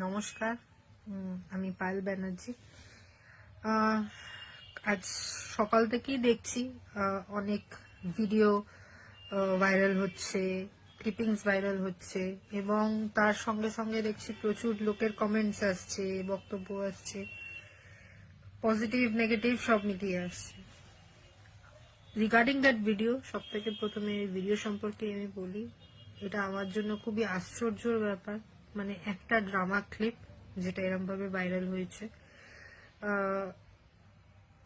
নমস্কার, আমি পায়েল ব্যানার্জি। আজ সকাল থেকেই দেখছি অনেক ভিডিও ভাইরাল হচ্ছে, ক্লিপিংস ভাইরাল হচ্ছে এবং তার সঙ্গে সঙ্গে দেখছি প্রচুর লোকের কমেন্টস আসছে, বক্তব্য আসছে, পজিটিভ নেগেটিভ সব মিলিয়ে আসছে। রিগার্ডিং দ্যাট ভিডিও, সব থেকে প্রথমে ভিডিও সম্পর্কে আমি বলি, এটা আমার জন্য খুবই আশ্চর্যের ব্যাপার। মানে একটা ড্রামা ক্লিপ যেটা এরকম ভাবে ভাইরাল হয়েছে,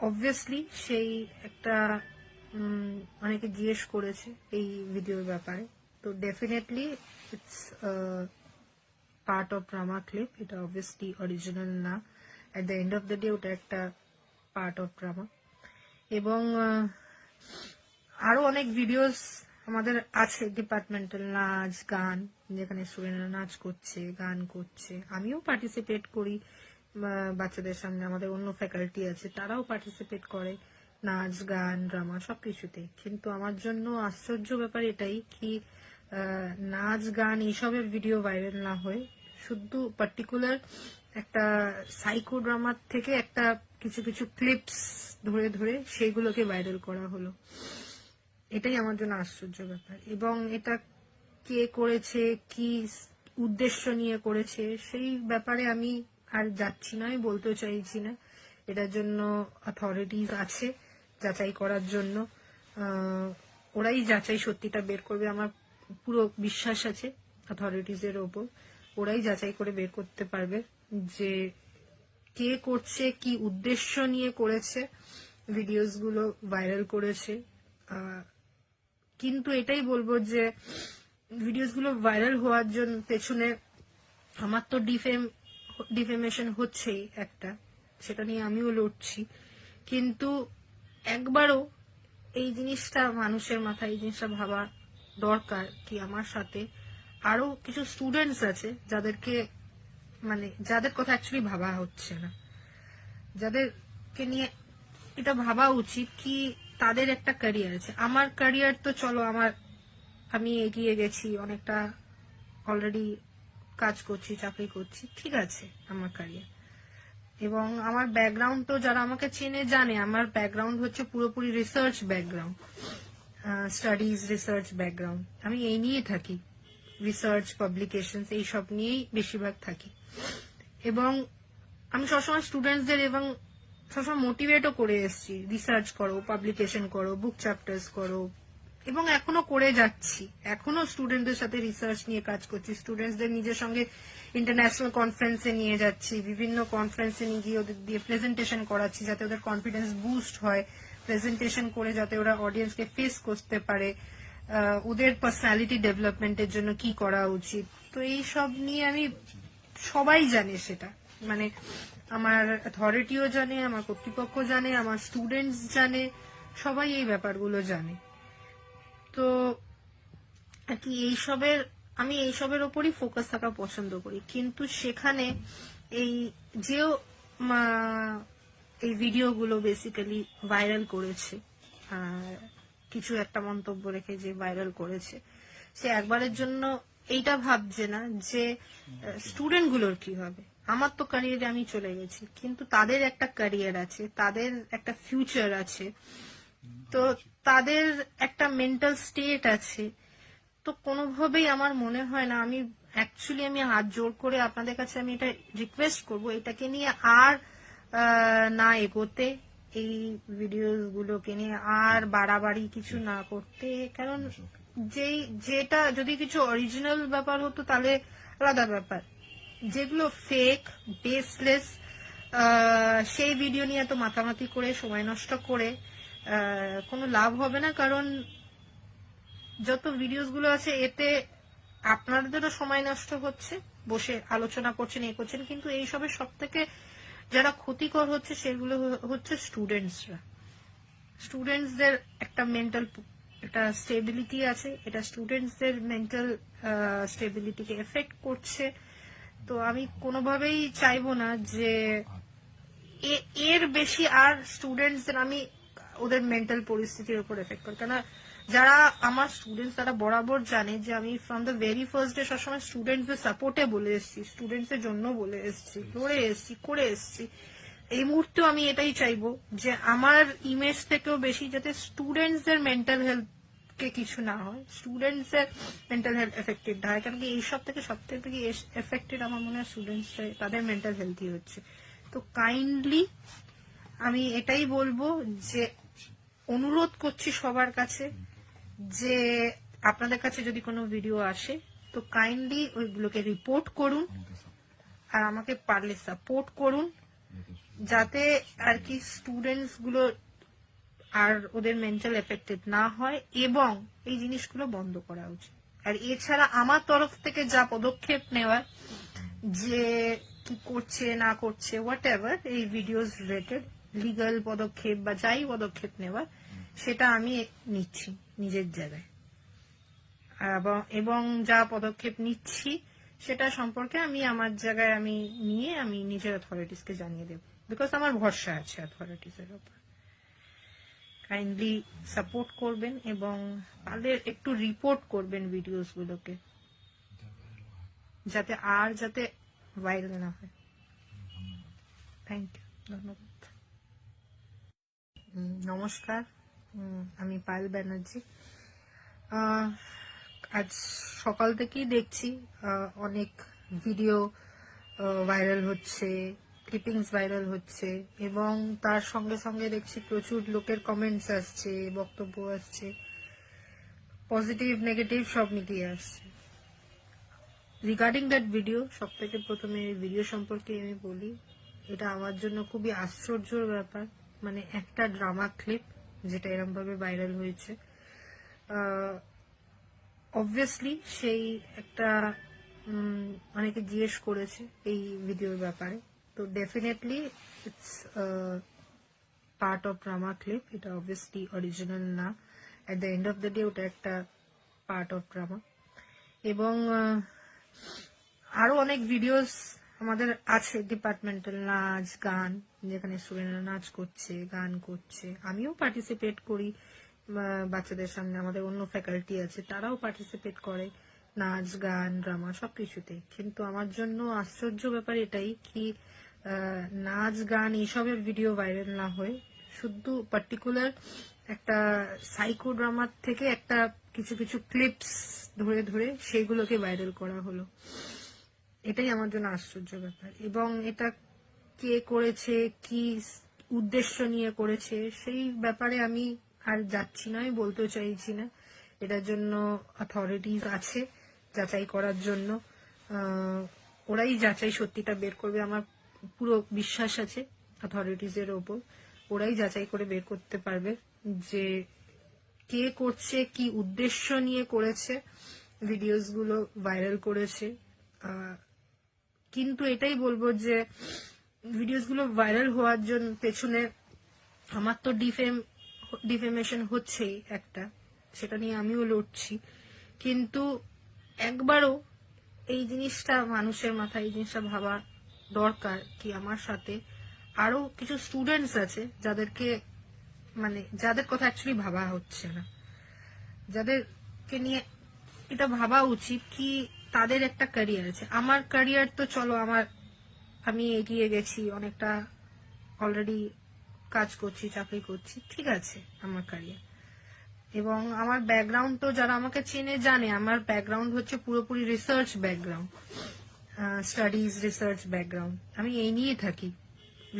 অবভিয়াসলি সেই একটা অনেকে জিজ্ঞেস করেছে এই ভিডিওর ব্যাপারে, তো definitely it's part of drama clip. এটা অবভিয়াসলি অরিজিনাল না, at the end of the day ওটা একটা পার্ট অফ ড্রামা। এবং আরো অনেক ভিডিওস আমাদের আছে, ডিপার্টমেন্টাল নাচ গান, যেখানে স্টুডেন্টরা নাচ করছে, গান করছে, আমিও পার্টিসিপেট করি বাচ্চাদের সামনে। আমাদের অন্য ফ্যাকাল্টি আছে, তারাও পার্টিসিপেট করে নাচ গান ড্রামা সবকিছুতে। কিন্তু আমার জন্য আশ্চর্য ব্যাপার এটাই কি নাচ গান এইসবের ভিডিও ভাইরাল না হয়ে শুধু পার্টিকুলার একটা সাইকো ড্রামার থেকে একটা কিছু কিছু ক্লিপস ধরে ধরে সেইগুলোকে ভাইরাল করা হলো। এটাই আমার জন্য আশ্চর্য ব্যাপার। এবং এটা কে করেছে, কি উদ্দেশ্য নিয়ে করেছে, সেই ব্যাপারে আমি আর যাচ্ছি না, আমি বলতেও চাইছি না। এটার জন্য অথরিটিজ আছে যাচাই করার জন্য, ওরাই যাচাই সত্যিটা বের করবে। আমার পুরো বিশ্বাস আছে অথরিটিজের ওপর, ওরাই যাচাই করে বের করতে পারবে যে কে করছে, কি উদ্দেশ্য নিয়ে করেছে, ভিডিওস গুলো ভাইরাল করেছে। কিন্তু এটাই বলবো যে ভিডিওস গুলো ভাইরাল হওয়ার জন্য পেছনে আমার তো ডিফেমেশন হচ্ছেই একটা, সেটা নিয়ে আমিও লড়ছি। কিন্তু একবারও এই জিনিসটা মানুষের মাথায় এই জিনিসটা ভাবা দরকার কি আমার সাথে আরো কিছু স্টুডেন্টস আছে যাদেরকে মানে যাদের কথা অ্যাকচুয়ালি ভাবা হচ্ছে না, যাদেরকে নিয়ে এটা ভাবা উচিত কি তাদের একটা ক্যারিয়ার আছে। আমার ক্যারিয়ার তো চলো আমি এগিয়ে গেছি অনেকটা, অলরেডি কাজ করছি, চাকরি করছি, ঠিক আছে আমার ক্যারিয়ার। এবং আমার ব্যাকগ্রাউন্ড তো যারা আমাকে চেনে জানে, আমার ব্যাকগ্রাউন্ড হচ্ছে পুরোপুরি research background, studies research background. আমি এই নিয়ে থাকি, রিসার্চ পাবলিকেশন এইসব নিয়েই বেশিরভাগ থাকি। এবং আমি সবসময় স্টুডেন্টসদের এবং সবসময় মোটিভেটও করে এসেছি, রিসার্চ করো, পাবলিকেশন করো, বুক চ্যাপ্টার্স করো, এবং এখনো করে যাচ্ছি। এখনো স্টুডেন্টদের সাথে রিসার্চ নিয়ে কাজ করছি, স্টুডেন্টসদের নিজের সঙ্গে ইন্টারন্যাশনাল কনফারেন্সে নিয়ে যাচ্ছি, বিভিন্ন কনফারেন্সে নিয়ে গিয়ে ওদের দিয়ে প্রেজেন্টেশন করাচ্ছি যাতে ওদের কনফিডেন্স বুস্ট হয়, প্রেজেন্টেশন করে যাতে ওরা অডিয়েন্সকে ফেস করতে পারে, ওদের পার্সোনালিটি ডেভেলপমেন্টের জন্য কি করা উচিত। তো এই সব নিয়ে আমি, সবাই জানে সেটা, মানে আমার অথরিটিও জানে, আমার কর্তৃপক্ষ জানে, আমার স্টুডেন্টস জানে, সবাই এই ব্যাপারগুলো জানে। তো আর কি আমি এইসবের ওপরই ফোকাস থাকা পছন্দ করি। কিন্তু সেখানে এই যেও এই ভিডিওগুলো বেসিক্যালি ভাইরাল করেছে, কিছু একটা মন্তব্য রেখে যে ভাইরাল করেছে, সে একবারের জন্য এইটা ভাবছে না যে স্টুডেন্ট গুলোর কি হবে। আমার তো ক্যারিয়ারে আমি চলে গেছি, কিন্তু তাদের একটা ক্যারিয়ার আছে, তাদের একটা ফিউচার আছে, তো তাদের একটা মেন্টাল স্টেট আছে। তো কোনোভাবেই আমার মনে হয় না, আমি হাত জোর করে আপনাদের কাছে আমি এটা রিকোয়েস্ট করবো এটাকে নিয়ে আর না এগোতে, এই ভিডিওগুলোকে নিয়ে আর বাড়াবাড়ি কিছু না করতে। কারণ যেটা যদি কিছু অরিজিনাল ব্যাপার হতো তাহলে আলাদা ব্যাপার, যেগুলো ফেক বেসলেস সেই ভিডিও নিয়ে এত মাতামাতি করে সময় নষ্ট করে কোনো লাভ হবে না। কারণ যত ভিডিওস গুলো আছে এতে আপনাদেরও সময় নষ্ট হচ্ছে, বসে আলোচনা করছেন, এ করছেন, কিন্তু এইসবের সব থেকে যারা ক্ষতিকর হচ্ছে সেগুলো হচ্ছে স্টুডেন্টসরা। স্টুডেন্টসদের একটা মেন্টাল একটা স্টেবিলিটি আছে, এটা স্টুডেন্টসদের মেন্টাল স্টেবিলিটিকে এফেক্ট করছে। তো আমি কোনোভাবেই চাইবো না যে এর বেশি আর স্টুডেন্টসদের আমি ওদের মেন্টাল পরিস্থিতির উপর এফেক্ট করি। কেন যারা আমার স্টুডেন্টস তারা বরাবর জানে যে আমি from the very first day সবসময় স্টুডেন্টসদের সাপোর্টে বলে এসেছি, স্টুডেন্টসদের জন্য বলে এসেছি, লড়ে এসেছি, করে এসেছি। এই মুহূর্তে আমি এটাই চাইবো যে আমার ইমেজ থেকেও বেশি যাতে স্টুডেন্টসদের মেন্টাল হেলথ কে কিছু না হয়, স্টুডেন্টসদের মেন্টাল হেলথ এফেক্টেড না হয়। কারণ কি এইসব থেকে সব থেকে এফেক্টেড আমার মনে হয় স্টুডেন্টস, তাদের মেন্টাল হেলথই হচ্ছে। তো কাইন্ডলি আমি এটাই বলবো যে অনুরোধ করছি সবার কাছে যে আপনাদের কাছে যদি কোনো ভিডিও আসে তো কাইন্ডলি ওইগুলোকে রিপোর্ট করুন আর আমাকে পারলে সাপোর্ট করুন, যাতে আর কি স্টুডেন্টস গুলো আর ওদের মেন্টাল এফেক্টেড না হয়, এবং এই জিনিসগুলো বন্ধ করা উচিত। আর এছাড়া আমার তরফ থেকে যা পদক্ষেপ নেওয়ার, যে কি করছে না করছে হোয়াট এভার এই ভিডিওস রিলেটেড লিগাল পদক্ষেপ বা যাই পদক্ষেপ নেওয়ার, সেটা আমি নিচ্ছি নিজের জায়গায়। এবং যা পদক্ষেপ নিচ্ছি সেটা সম্পর্কে আমি আমার জায়গায় আমি নিয়ে আমি নিজের অথরিটিসকে জানিয়ে দেব, বিকজ আমার ভরসা আছে অথরিটিসের উপর। কাইন্ডলি সাপোর্ট করবেন এবং তাদের একটু রিপোর্ট করবেন ভিডিওস গুলোকে, যাতে ভাইরাল না হয়। থ্যাংক ইউ, ধন্যবাদ। নমস্কার, আমি পায়েল ব্যানার্জি। আজ সকাল থেকেই দেখছি অনেক ভিডিও ভাইরাল হচ্ছে, ক্লিপিংস ভাইরাল হচ্ছে, এবং তার সঙ্গে সঙ্গে দেখছি প্রচুর লোকের কমেন্টস আসছে, বক্তব্য আসছে, পজিটিভ নেগেটিভ সব মিলিয়ে আসছে। রিগার্ডিং দ্যাট ভিডিও, সব থেকে প্রথমে ভিডিও সম্পর্কে আমি বলি, এটা আমার জন্য খুবই আশ্চর্যের ব্যাপার। মানে একটা ড্রামা ক্লিপ যেটা এরকম ভাবে ভাইরাল হয়েছে, অবভিয়াসলি সেই একটা অনেকে জিজ্ঞেস করেছে এই ভিডিওর ব্যাপারে, তো definitely it's part of drama clip, এটা অবভিয়াসলি অরিজিনাল না। At the end of the day ওটা একটা পার্ট অফ ড্রামা। এবং আরো অনেক ভিডিওস আমাদের আছে ডিপার্টমেন্টাল, নাচ গান, যেখানে স্টুডেন্টরা নাচ করছে, গান করছে, আমিও পার্টিসিপেট করি বাচ্চাদের সামনে, আমাদের অন্য ফ্যাকাল্টি আছে তারাও পার্টিসিপেট করে নাচ গান ড্রামা সবকিছুতে। কিন্তু আমার জন্য আশ্চর্য ব্যাপার এটাই কি নাচ গান এইসবের ভিডিও ভাইরাল না হয়ে শুধু পার্টিকুলার একটা সাইকো ড্রামার থেকে একটা কিছু কিছু ক্লিপস ধরে ধরে সেইগুলোকে ভাইরাল করা হলো। এটাই আমার জন্য আশ্চর্য ব্যাপার। এবং এটা কে করেছে, কি উদ্দেশ্য নিয়ে করেছে, সেই ব্যাপারে আমি আর যাচ্ছি না, আমি বলতেও চাইছি না। এটার জন্য অথরিটিস আছে যাচাই করার জন্য, ওরাই যাচাই সত্যিটা বের করবে। আমার পুরো বিশ্বাস আছে অথরিটিস এর ওপর, ওরাই যাচাই করে বের করতে পারবে যে কে করছে, কি উদ্দেশ্য নিয়ে করেছে, ভিডিওস গুলো ভাইরাল করেছে। কিন্তু এটাই বলবো যে ভিডিওস গুলো ভাইরাল হওয়ার জন্য পেছনে আমার তো ডিফেমেশন হচ্ছেই একটা, সেটা নিয়ে আমিও লড়ছি। কিন্তু একবারও এই জিনিসটা মানুষের মাথায় এই জিনিসটা ভাবা দরকার কি আমার সাথে আরো কিছু স্টুডেন্টস আছে যাদেরকে মানে যাদের কথা অ্যাকচুয়ালি ভাবা হচ্ছে না, যাদেরকে নিয়ে এটা ভাবা উচিত কি তাদের একটা ক্যারিয়ার আছে। আমার ক্যারিয়ার তো চলো আমি এগিয়ে গেছি অনেকটা, অলরেডি কাজ করছি, চাকরি করছি, ঠিক আছে আমার ক্যারিয়ার। এবং আমার ব্যাকগ্রাউন্ড তো যারা আমাকে চেনে জানে, আমার ব্যাকগ্রাউন্ড হচ্ছে পুরোপুরি research background, studies research background. আমি এই নিয়ে থাকি,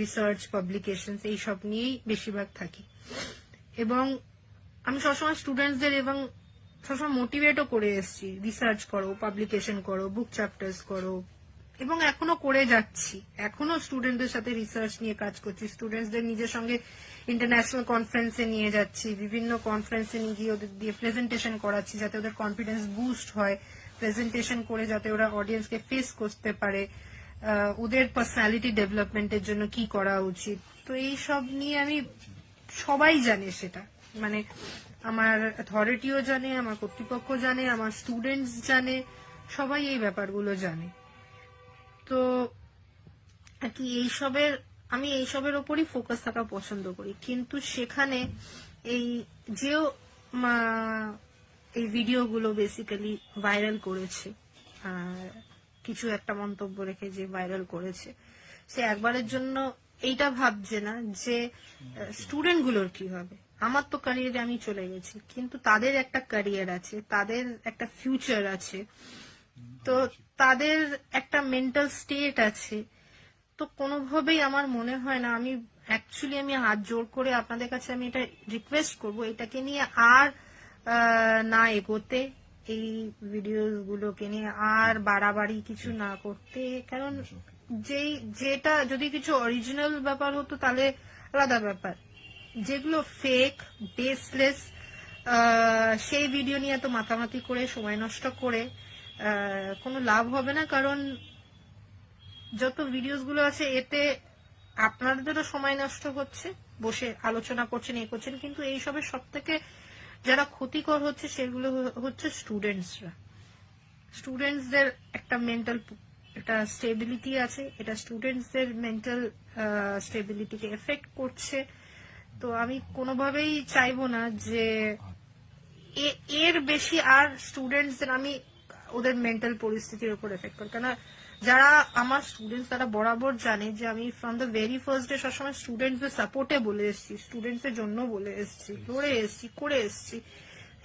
রিসার্চ পাবলিকেশন এইসব নিয়েই বেশিরভাগ থাকি। এবং আমি সবসময় স্টুডেন্টসদের এবং সবসময় মোটিভেটও করে এসেছি, রিসার্চ করো, পাবলিকেশন করো, বুক চ্যাপ্টার্স করো, এবং এখনো করে যাচ্ছি। এখনো স্টুডেন্টদের সাথে রিসার্চ নিয়ে কাজ করছি, স্টুডেন্টসদের নিজের সঙ্গে ইন্টারন্যাশনাল কনফারেন্সে নিয়ে যাচ্ছি, বিভিন্ন কনফারেন্সে নিয়ে গিয়ে ওদের দিয়ে প্রেজেন্টেশন করাচ্ছি যাতে ওদের কনফিডেন্স বুস্ট হয়, প্রেজেন্টেশন করে যাতে ওরা অডিয়েন্সকে ফেস করতে পারে, ওদের পার্সোনালিটি ডেভেলপমেন্টের জন্য কি করা উচিত। তো এই সব নিয়ে আমি, সবাই জানে সেটা, মানে আমার অথরিটিও জানে, আমার কর্তৃপক্ষ জানে, আমার স্টুডেন্টস জানে, সবাই এই ব্যাপারগুলো জানে। তো আর কি আমি এইসবের ওপরই ফোকাস থাকা পছন্দ করি। কিন্তু সেখানে এই যে এই ভিডিওগুলো বেসিক্যালি ভাইরাল করেছে, আর কিছু একটা মন্তব্য রেখে যে ভাইরাল করেছে, সে একবারের জন্য এইটা ভাবছে না যে স্টুডেন্ট গুলোর কি হবে। আমার তো ক্যারিয়ারে আমি চলে গেছি, কিন্তু তাদের একটা ক্যারিয়ার আছে, তাদের একটা ফিউচার আছে, তো তাদের একটা মেন্টাল স্টেট আছে। তো কোনোভাবেই আমার মনে হয় না, আমি হাত জোর করে আপনাদের কাছে আমি এটা রিকোয়েস্ট করব, এটাকে নিয়ে আর না এগোতে, এই ভিডিও গুলোকে নিয়ে আর বাড়াবাড়ি কিছু না করতে। কারণ যেটা যদি কিছু অরিজিনাল ব্যাপার হতো তাহলে আলাদা ব্যাপার, যেগুলো ফেক বেসলেস সেই ভিডিও নিয়ে তো মাতামাতি করে সময় নষ্ট করে কোনো লাভ হবে না। কারণ যত ভিডিওস গুলো আছে এতে আপনাদেরও সময় নষ্ট হচ্ছে, বসে আলোচনা করছেন, এ করছেন, কিন্তু এইসবের সব থেকে যারা ক্ষতিকর হচ্ছে সেগুলো হচ্ছে স্টুডেন্টসরা। স্টুডেন্টসদের একটা মেন্টাল একটা স্টেবিলিটি আছে, এটা স্টুডেন্টসদের মেন্টাল স্টেবিলিটিকে এফেক্ট করছে। তো আমি কোনোভাবেই চাইবো না যে এর বেশি আর স্টুডেন্টসদের আমি ওদের মেন্টাল পরিস্থিতির উপর এফেক্ট করি। কেন, যারা আমার স্টুডেন্টস তারা বরাবর জানে যে আমি from the very first day সবসময় স্টুডেন্টসদের সাপোর্টে বলে এসেছি, স্টুডেন্টসের জন্য বলে এসেছি, লড়ে এসেছি, করে এসেছি।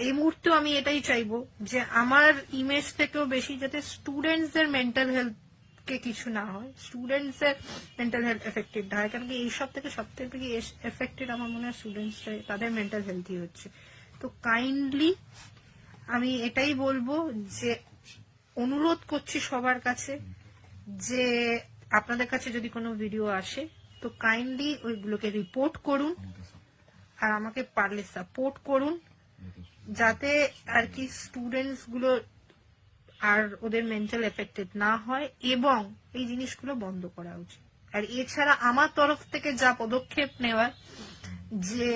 এই মুহূর্তেও আমি এটাই চাইবো যে আমার ইমেজ থেকেও বেশি যাতে স্টুডেন্টসদের মেন্টাল হেলথ কে কিছু না হয়, স্টুডেন্টসদের মেন্টাল হেলথ এফেক্টেড না হয়। কারণ কি এইসব থেকে সব থেকে এফেক্টেড আমার মনে হয় স্টুডেন্টস, তাদের মেন্টাল হেলথই হচ্ছে। তো কাইন্ডলি আমি এটাই বলবো যে অনুরোধ করছি সবার কাছে যে আপনাদের কাছে যদি কোনো ভিডিও আসে তো কাইন্ডলি ওইগুলোকে রিপোর্ট করুন, আর আমাকে পারলে সাপোর্ট করুন, যাতে আর কি স্টুডেন্টস গুলো আর ওদের মেন্টাল এফেক্টেড না হয়, এবং এই জিনিসগুলো বন্ধ করা উচিত। আর এছাড়া আমার তরফ থেকে যা পদক্ষেপ নেওয়ার, যে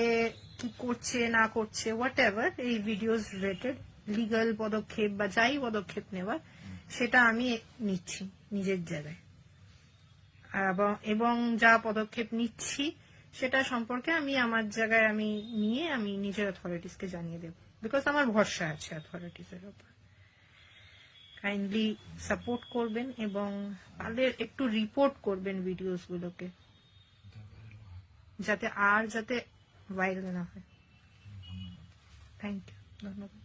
কি করছে না করছে হোয়াট এভার এই ভিডিওস রিলেটেড লিগাল পদক্ষেপ বা যাই পদক্ষেপ নেওয়ার, সেটা আমি নিচ্ছি নিজের জায়গায়। এবং যা পদক্ষেপ নিচ্ছি সেটা সম্পর্কে আমি আমার জায়গায় আমি নিয়ে আমি নিজের অথরিটিসকে জানিয়ে দেব, বিকজ আমার ভরসা আছে অথরিটিসের উপর। কাইন্ডলি সাপোর্ট করবেন এবং তাদের একটু রিপোর্ট করবেন ভিডিওস গুলোকে, যাতে ভাইরাল না হয়। থ্যাংক ইউ, ধন্যবাদ।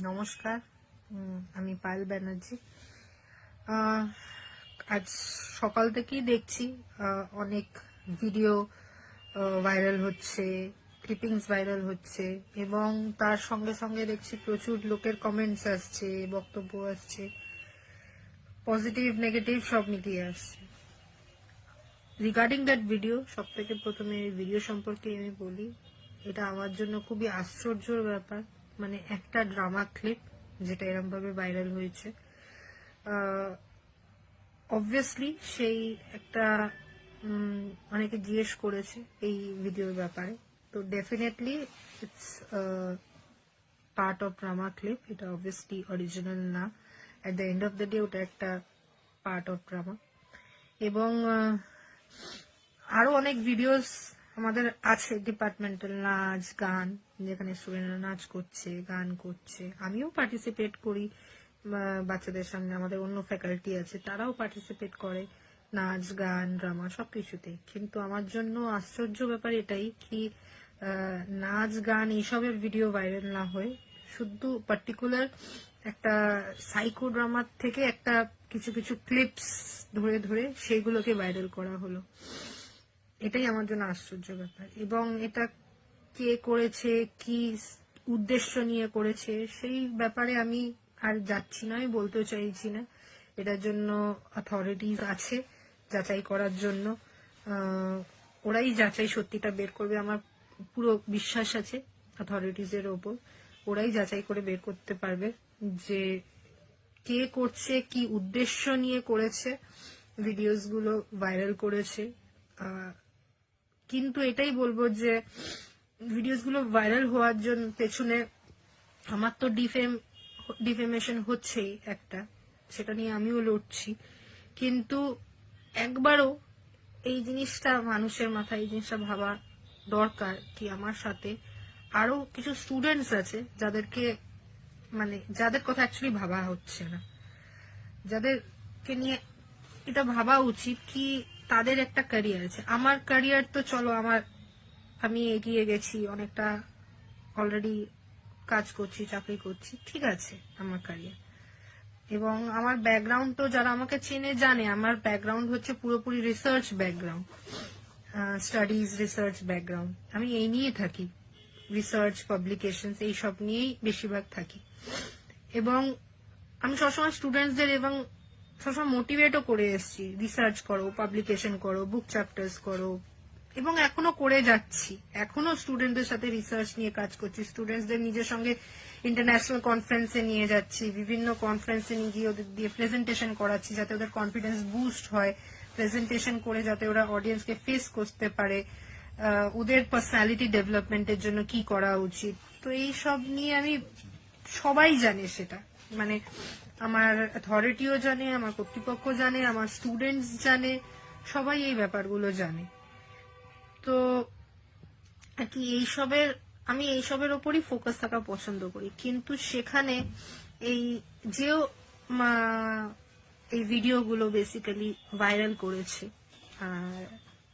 নমস্কার, আমি পায়েল ব্যানার্জি। আজ সকাল থেকেই দেখছি অনেক ভিডিও ভাইরাল হচ্ছে, ক্লিপিংস ভাইরাল হচ্ছে, এবং তার সঙ্গে সঙ্গে দেখছি প্রচুর লোকের কমেন্টস আসছে, বক্তব্য আসছে, পজিটিভ নেগেটিভ সব মিলিয়ে আসছে। রিগার্ডিং দ্যাট ভিডিও, সব থেকে প্রথমে ভিডিও সম্পর্কে আমি বলি, এটা আমার জন্য খুবই আশ্চর্যের ব্যাপার। মানে একটা ড্রামা ক্লিপ যেটা এরকম ভাবে ভাইরাল হয়েছে, অবভিয়াসলি সেই একটা অনেকে জিজ্ঞেস করেছে এই ভিডিওর ব্যাপারে, তো definitely it's part of drama clip, এটা অবভিয়াসলি অরিজিনাল না। At the end of the day ওটা একটা পার্ট অফ ড্রামা। এবং আরো অনেক ভিডিওস আমাদের আছে ডিপার্টমেন্টাল, নাচ গান, যেখানে স্টুডেন্টরা নাচ করছে, গান করছে, আমিও পার্টিসিপেট করি বাচ্চাদের সামনে, আমাদের অন্য ফ্যাকাল্টি আছে তারাও পার্টিসিপেট করে নাচ গান ড্রামা সবকিছুতেই। কিন্তু আমার জন্য আশ্চর্য ব্যাপার এটাই কি নাচ গান এইসবের ভিডিও ভাইরাল না হয়ে শুধু পার্টিকুলার একটা সাইকো ড্রামার থেকে একটা কিছু কিছু ক্লিপস ধরে ধরে সেইগুলোকে ভাইরাল করা হলো। এটাই আমার জন্য আশ্চর্য ব্যাপার। এবং এটা কে করেছে, কি উদ্দেশ্য নিয়ে করেছে, সেই ব্যাপারে আমি আর যাচ্ছি না, আমি বলতেও চাইছি না। এটার জন্য অথরিটিস আছে যাচাই করার জন্য, ওরাই যাচাই সত্যিটা বের করবে। আমার পুরো বিশ্বাস আছে অথরিটিস এর ওপর, ওরাই যাচাই করে বের করতে পারবে যে কে করছে, কি উদ্দেশ্য নিয়ে করেছে, ভিডিওস গুলো ভাইরাল করেছে। কিন্তু এটাই বলবো যে ভিডিওস গুলো ভাইরাল হওয়ার জন্য পেছনে আমার তো ডিফেমেশন হচ্ছেই একটা, সেটা নিয়ে আমিও লড়ছি। কিন্তু একবারও এই জিনিসটা মানুষের মাথায় এই জিনিসটা ভাবা দরকার কি আমার সাথে আরো কিছু স্টুডেন্টস আছে যাদেরকে মানে যাদের কথা অ্যাকচুয়ালি ভাবা হচ্ছে না, যাদেরকে নিয়ে এটা ভাবা উচিত কি তাদের একটা ক্যারিয়ার আছে। আমার ক্যারিয়ার তো চলো আমি এগিয়ে গেছি অনেকটা, অলরেডি কাজ করছি, চাকরি করছি, ঠিক আছে আমার ক্যারিয়ার। এবং আমার ব্যাকগ্রাউন্ড তো যারা আমাকে চেনে জানে আমার ব্যাকগ্রাউন্ড হচ্ছে পুরোপুরি research background, studies research background. আমি এই নিয়ে থাকি, রিসার্চ পাবলিকেশন এইসব নিয়েই বেশিরভাগ থাকি। এবং আমি সবসময় স্টুডেন্টসদের এবং সবসময় মোটিভেটও করে এসেছি, রিসার্চ করো, পাবলিকেশন করো, বুক চ্যাপ্টার্স করো, এবং এখনো করে যাচ্ছি। এখনো স্টুডেন্টদের সাথে রিসার্চ নিয়ে কাজ করছি, স্টুডেন্টসদের নিজের সঙ্গে ইন্টারন্যাশনাল কনফারেন্সে নিয়ে যাচ্ছি, বিভিন্ন কনফারেন্সে নিয়ে গিয়ে ওদের দিয়ে প্রেজেন্টেশন করাচ্ছি যাতে ওদের কনফিডেন্স বুস্ট হয়, প্রেজেন্টেশন করে যাতে ওরা অডিয়েন্সকে ফেস করতে পারে, ওদের পার্সোনালিটি ডেভেলপমেন্টের জন্য কি করা উচিত। তো এই সব নিয়ে আমি, সবাই জানে সেটা, মানে আমার অথরিটিও জানে, আমার কর্তৃপক্ষ জানে, আমার স্টুডেন্টস জানে, সবাই এই ব্যাপারগুলো জানে। তো আর কি আমি এইসবের ওপরই ফোকাস থাকা পছন্দ করি। কিন্তু সেখানে এই যে এই ভিডিওগুলো বেসিক্যালি ভাইরাল করেছে,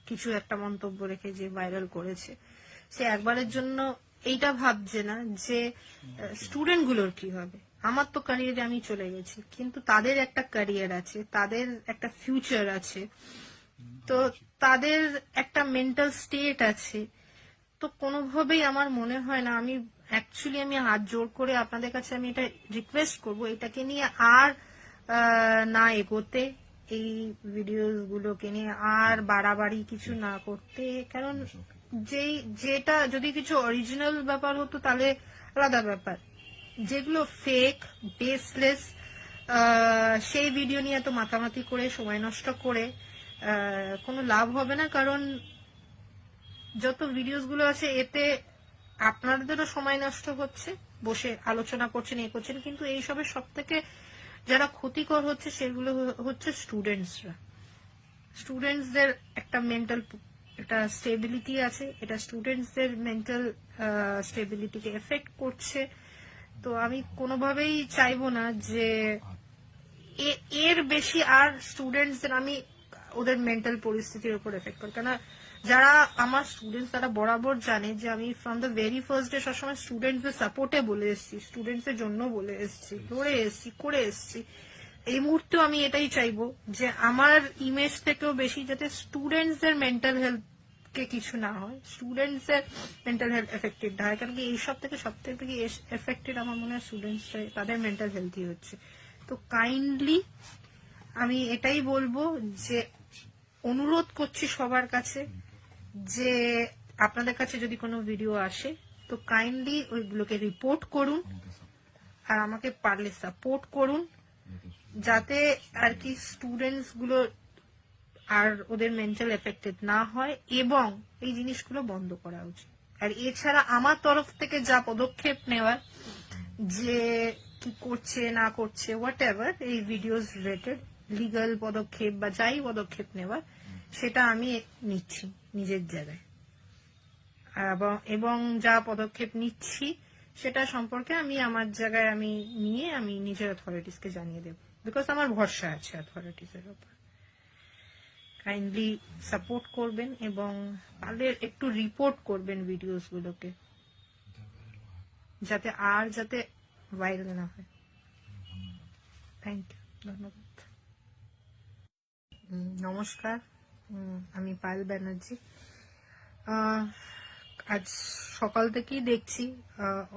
কিছু একটা মন্তব্য রেখে যে ভাইরাল করেছে, সে একবারের জন্য এইটা ভাবছে না যে স্টুডেন্ট গুলোর কি হবে। আমার তো ক্যারিয়ারে আমি চলে গেছি, কিন্তু তাদের একটা ক্যারিয়ার আছে, তাদের একটা ফিউচার আছে, তো তাদের একটা মেন্টাল স্টেট আছে। তো কোনোভাবেই আমার মনে হয় না, আমি হাত জোর করে আপনাদের কাছে আমি এটা রিকোয়েস্ট করব এটাকে নিয়ে আর না এগোতে, এই ভিডিওগুলোকে নিয়ে আর বাড়াবাড়ি কিছু না করতে। কারণ যেটা যদি কিছু অরিজিনাল ব্যাপার হতো তাহলে আলাদা ব্যাপার, যেগুলো ফেক বেসলেস সেই ভিডিও নিয়ে এত মাতামাতি করে সময় নষ্ট করে কোনো লাভ হবে না। কারণ যত ভিডিওস গুলো আছে এতে আপনাদেরও সময় নষ্ট হচ্ছে, বসে আলোচনা করছেন, এ করছেন, কিন্তু এইসবের সব থেকে যারা ক্ষতিকর হচ্ছে সেগুলো হচ্ছে স্টুডেন্টসরা। স্টুডেন্টসদের একটা মেন্টাল একটা স্টেবিলিটি আছে, এটা স্টুডেন্টসদের মেন্টাল স্টেবিলিটিকে এফেক্ট করছে। তো আমি কোনোভাবেই চাইবো না যে এর বেশি আর স্টুডেন্টসদের আমি ওদের মেন্টাল পরিস্থিতির উপর এফেক্ট করি। কেন যারা আমার স্টুডেন্টস তারা বরাবর জানে যে আমি from the very first day সবসময় স্টুডেন্টসদের সাপোর্টে বলে এসেছি, স্টুডেন্টসের জন্য বলে এসেছি, লড়ে এসেছি, করে এসেছি। এই মুহূর্তেও আমি এটাই চাইবো যে আমার ইমেজ থেকেও বেশি যাতে স্টুডেন্টসদের মেন্টাল হেলথ কে কিছু না হয়, স্টুডেন্টসদের মেন্টাল হেলথ এফেক্টেড না হয়। কারণ কি এইসব থেকে সব থেকে এফেক্টেড আমার মনে হয় স্টুডেন্টস, তাদের মেন্টাল হেলথই হচ্ছে। তো কাইন্ডলি আমি এটাই বলবো যে অনুরোধ করছি সবার কাছে যে আপনাদের কাছে যদি কোনো ভিডিও আসে তো কাইন্ডলি ওইগুলোকে রিপোর্ট করুন, আর আমাকে পারলে সাপোর্ট করুন, যাতে আর কি স্টুডেন্টস গুলো আর ওদের মেন্টাল এফেক্টেড না হয়, এবং এই জিনিসগুলো বন্ধ করা উচিত। আর এছাড়া আমার তরফ থেকে যা পদক্ষেপ নেওয়ার, যে কি করছে না করছে হোয়াট এভার এই ভিডিওস রিলেটেড লিগাল পদক্ষেপ বা যাই পদক্ষেপ নেওয়ার, সেটা আমি নিচ্ছি নিজের জায়গায়। এবং যা পদক্ষেপ নিচ্ছি সেটা সম্পর্কে আমি আমার জায়গায় আমি নিয়ে আমি নিজের অথরিটিসকে জানিয়ে দেব, বিকজ আমার ভরসা আছে অথরিটিসের উপর। কাইন্ডলি সাপোর্ট করবেন এবং তাদের একটু রিপোর্ট করবেন ভিডিওস গুলোকে, যাতে ভাইরাল না হয়। থ্যাংক ইউ, ধন্যবাদ। নমস্কার, আমি পায়েল ব্যানার্জি। আজ সকাল থেকেই দেখছি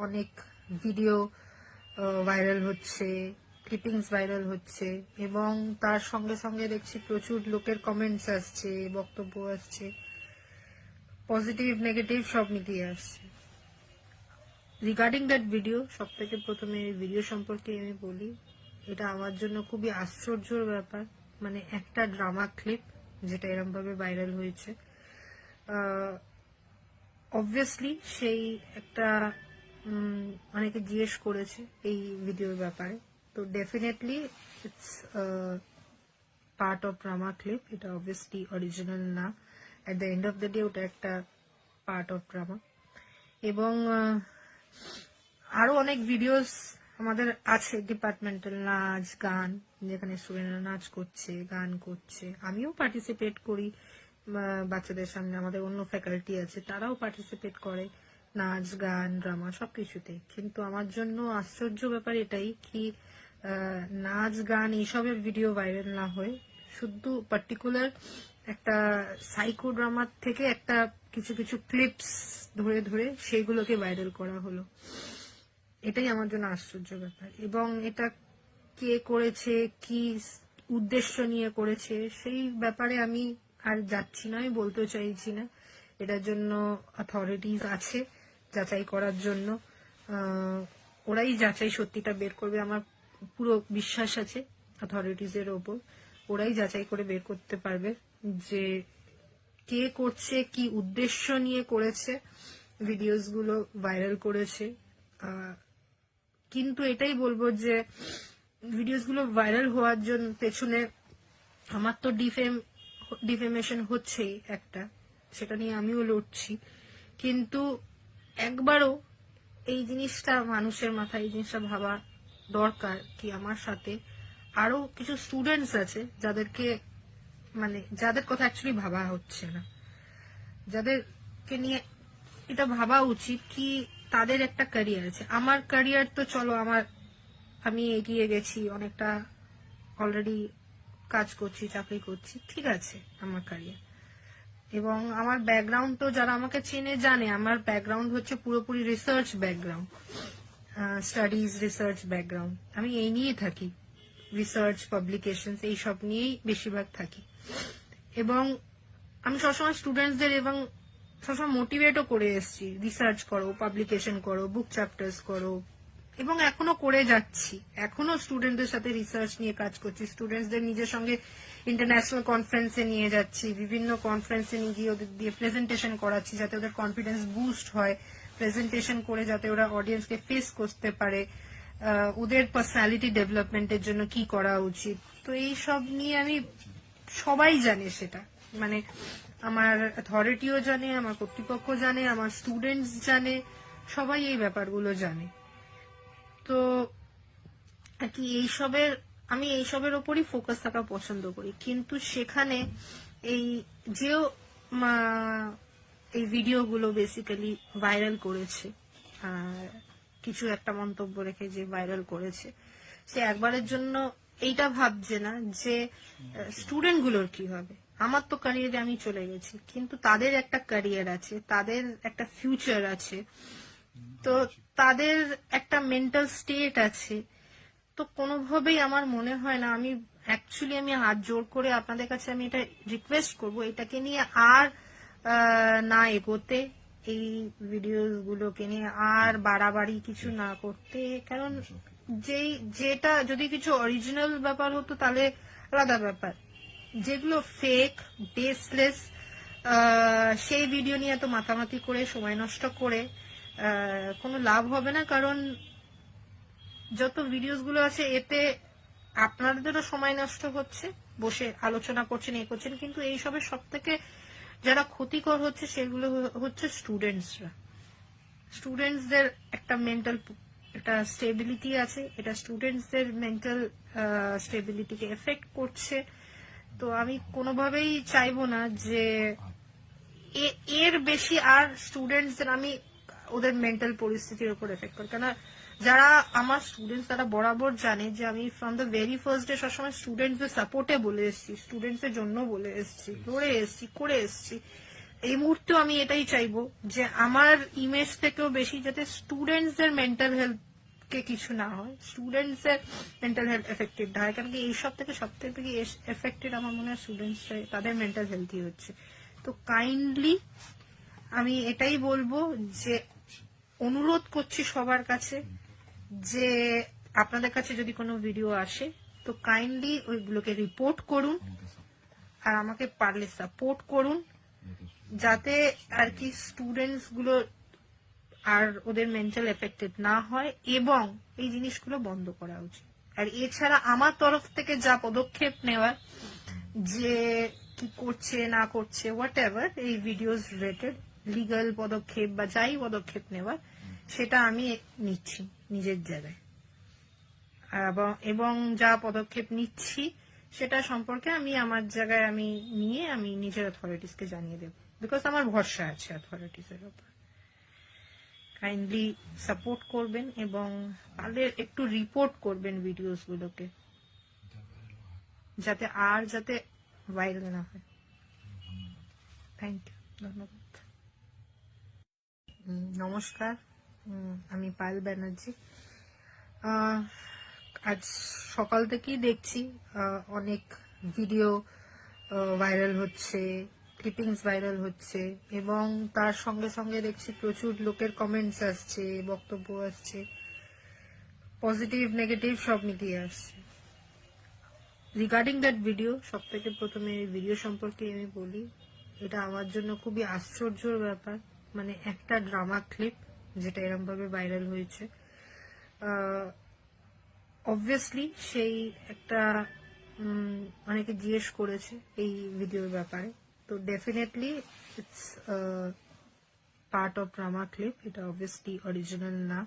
অনেক ভিডিও ভাইরাল হচ্ছে, ক্লিপিংস ভাইরাল হচ্ছে, এবং তার সঙ্গে সঙ্গে দেখছি প্রচুর লোকের কমেন্টস আসছে, বক্তব্য আসছে, পজিটিভ নেগেটিভ সব মিলিয়ে আসছে। রিগার্ডিং দ্যাট ভিডিও, সব থেকে প্রথমে এই ভিডিও সম্পর্কে আমি বলি, এটা আমার জন্য খুবই আশ্চর্যের ব্যাপার। মানে একটা ড্রামা ক্লিপ যেটা এরকম ভাবে ভাইরাল হয়েছে, অবভিয়াসলি সেই একটা অনেকে জিজ্ঞেস করেছে এই ভিডিওর ব্যাপারে, তো definitely it's part of drama clip, এটা অবভিয়াসলি অরিজিনাল না। At the end of the day ওটা একটা পার্ট অফ ড্রামা। এবং আরো অনেক ভিডিওস আমাদের আছে ডিপার্টমেন্টাল, নাচ গান, যেখানে স্টুডেন্টরা নাচ করছে, গান করছে, আমিও পার্টিসিপেট করি বাচ্চাদের সামনে। আমাদের অন্য ফ্যাকাল্টি আছে, তারাও পার্টিসিপেট করে নাচ গান ড্রামা সবকিছুতে। কিন্তু আমার জন্য আশ্চর্য ব্যাপার এটাই কি নাচ গান এইসবের ভিডিও ভাইরাল না হয়ে শুধু পার্টিকুলার একটা সাইকো ড্রামার থেকে একটা কিছু কিছু ক্লিপস ধরে ধরে সেইগুলোকে ভাইরাল করা হলো। এটাই আমার জন্য আশ্চর্য ব্যাপার। এবং এটা কে করেছে, কি উদ্দেশ্য নিয়ে করেছে, সেই ব্যাপারে আমি আর যাচ্ছি না, আমি বলতেও চাইছি না। এটার জন্য অথরিটিস আছে যাচাই করার জন্য। ওরাই যাচাই সত্যিটা বের করবে, আমার পুরো বিশ্বাস আছে অথরিটিস এর ওপর। ওরাই যাচাই করে বের করতে পারবে যে কে করছে, কি উদ্দেশ্য নিয়ে করেছে, ভিডিওস গুলো ভাইরাল করেছে। কিন্তু এটাই বলবো যে ভিডিওস গুলো ভাইরাল হওয়ার জন্য পেছনে আমার তো ডিফেমেশন হচ্ছেই একটা, সেটা নিয়ে আমিও লড়ছি। কিন্তু একবারও এই জিনিসটা মানুষের মাথায় এই জিনিসটা ভাবা দরকার কি আমার সাথে আরো কিছু স্টুডেন্টস আছে যাদেরকে যাদের কথা অ্যাকচুয়ালি ভাবা হচ্ছে না, যাদেরকে নিয়ে এটা ভাবা উচিত কি তাদের একটা ক্যারিয়ার আছে। আমার ক্যারিয়ার তো চলো আমি এগিয়ে গেছি অনেকটা, অলরেডি কাজ করছি, চাকরি করছি, ঠিক আছে আমার ক্যারিয়ার। এবং আমার ব্যাকগ্রাউন্ড তো যারা আমাকে চেনে জানে, আমার ব্যাকগ্রাউন্ড হচ্ছে পুরোপুরি research background, studies research background. আমি এই নিয়ে থাকি, রিসার্চ পাবলিকেশন এইসব নিয়েই বেশিরভাগ থাকি। এবং আমি সবসময় স্টুডেন্টসদের এবং সবসময় মোটিভেটও করে এসেছি, রিসার্চ করো, পাবলিকেশন করো, বুক চ্যাপ্টার্স করো, এবং এখনো করে যাচ্ছি। এখনো স্টুডেন্টদের সাথে রিসার্চ নিয়ে কাজ করছি, স্টুডেন্টসদের নিজের সঙ্গে ইন্টারন্যাশনাল কনফারেন্সে নিয়ে যাচ্ছি, বিভিন্ন কনফারেন্সে নিয়ে গিয়ে ওদের দিয়ে প্রেজেন্টেশন করাচ্ছি যাতে ওদের কনফিডেন্স বুস্ট হয়, প্রেজেন্টেশন করে যাতে ওরা অডিয়েন্সকে ফেস করতে পারে, ওদের পার্সোনালিটি ডেভেলপমেন্টের জন্য কি করা উচিত। তো এই সব নিয়ে আমি, সবাই জানে সেটা, আমার অথরিটিও জানে, আমার কর্তৃপক্ষ জানে, আমার স্টুডেন্টস জানে, সবাই এই ব্যাপারগুলো জানে। তো আর কি আমি এইসবের ওপরই ফোকাস থাকা পছন্দ করি। কিন্তু সেখানে এই এই ভিডিওগুলো বেসিক্যালি ভাইরাল করেছে, কিছু একটা মন্তব্য রেখে যে ভাইরাল করেছে, সে একবারের জন্য এইটা ভাবছে না যে স্টুডেন্ট গুলোর কি হবে। আমার তো ক্যারিয়ারে আমি চলে গেছি, কিন্তু তাদের একটা ক্যারিয়ার আছে, তাদের একটা ফিউচার আছে, তো তাদের একটা মেন্টাল স্টেট আছে। তো কোনোভাবেই আমার মনে হয় না, আমি হাত জোর করে আপনাদের কাছে আমি এটা রিকোয়েস্ট করবো এটাকে নিয়ে আর না এগোতে, এই ভিডিওগুলোকে নিয়ে আর বাড়াবাড়ি কিছু না করতে। কারণ যেটা যদি কিছু অরিজিনাল ব্যাপার হতো তাহলে আলাদা ব্যাপার, যেগুলো ফেক বেসলেস সেই ভিডিও নিয়ে এত মাতামাতি করে সময় নষ্ট করে কোনো লাভ হবে না। কারণ যত ভিডিওস গুলো আছে এতে আপনাদেরও সময় নষ্ট হচ্ছে, বসে আলোচনা করছেন, এ করছেন, কিন্তু এইসবের সব থেকে যারা ক্ষতিকর হচ্ছে সেগুলো হচ্ছে স্টুডেন্টসদের একটা মেন্টাল একটা স্টেবিলিটি আছে, এটা স্টুডেন্টসদের মেন্টাল স্টেবিলিটিকে এফেক্ট করছে। তো আমি কোনোভাবেই চাইবো না যে এর বেশি আর স্টুডেন্টসদের আমি ওদের মেন্টাল পরিস্থিতির উপর এফেক্ট করি। কেন যারা আমার স্টুডেন্টস তারা বরাবর জানে যে আমি from the very first day সবসময় স্টুডেন্টসদের সাপোর্টে বলে এসেছি, স্টুডেন্টসদের জন্য বলে এসেছি, লড়ে এসেছি, করে এসেছি। এই মুহূর্তে আমি এটাই চাইবো যে আমার ইমেজ থেকেও বেশি যাতে স্টুডেন্টসদের মেন্টাল হেলথ কে কিছু না হয়, স্টুডেন্টসদের মেন্টাল হেলথ এফেক্টেড না হয়। কারণ কি এইসব থেকে সবথেকে বেশি এফেক্টেড আমার মনে হয় স্টুডেন্টসরা, তাদের মেন্টাল হেলথই হচ্ছে। তো কাইন্ডলি আমি এটাই বলবো যে অনুরোধ করছি সবার কাছে যে আপনাদের কাছে যদি কোনো ভিডিও আসে তো কাইন্ডলি ওইগুলোকে রিপোর্ট করুন, আর আমাকে পারলে সাপোর্ট করুন, যাতে আর কি স্টুডেন্টস গুলো আর ওদের মেন্টাল এফেক্টেড না হয়, এবং এই জিনিসগুলো বন্ধ করা উচিত। আর এছাড়া আমার তরফ থেকে যা পদক্ষেপ নেওয়ার, যে কি করছে না করছে হোয়াট এভার এই ভিডিওস রিলেটেড, লিগ্যাল পদক্ষেপ বা যাই পদক্ষেপ নেওয়ার সেটা আমি নিচ্ছি নিজের জায়গায়, এবং যা পদক্ষেপ নিচ্ছি সেটা সম্পর্কে আমি আমার জায়গায় আমি নিয়ে আমি নিজের অথরিটিসকে জানিয়ে দেবো, বিকজ আমার ভরসা আছে অথরিটিসের উপর। কাইন্ডলি সাপোর্ট করবেন এবং পারলে একটু রিপোর্ট করবেন ভিডিওস গুলোকে, যাতে ভাইরাল না হয়। থ্যাংক ইউ, ধন্যবাদ। নমস্কার, আমি পায়েল ব্যানার্জি। আজ সকাল থেকেই দেখছি অনেক ভিডিও ভাইরাল হচ্ছে, ক্লিপিংস ভাইরাল হচ্ছে, এবং তার সঙ্গে সঙ্গে দেখছি প্রচুর লোকের কমেন্টস আসছে, বক্তব্য আসছে, পজিটিভ নেগেটিভ সব মিলিয়ে আসছে। রিগার্ডিং দ্যাট ভিডিও, সব থেকে প্রথমে এই ভিডিও সম্পর্কে আমি বলি, এটা আমার জন্য খুবই আশ্চর্যের ব্যাপার। মানে একটা ড্রামা ক্লিপ যেটা এরকম ভাবে ভাইরাল হয়েছে, অবভিয়াসলি সেই একটা অনেকে জিজ্ঞেস করেছে এই ভিডিওর ব্যাপারে, তো definitely it's part of drama clip, এটা অবভিয়াসলি অরিজিনাল না।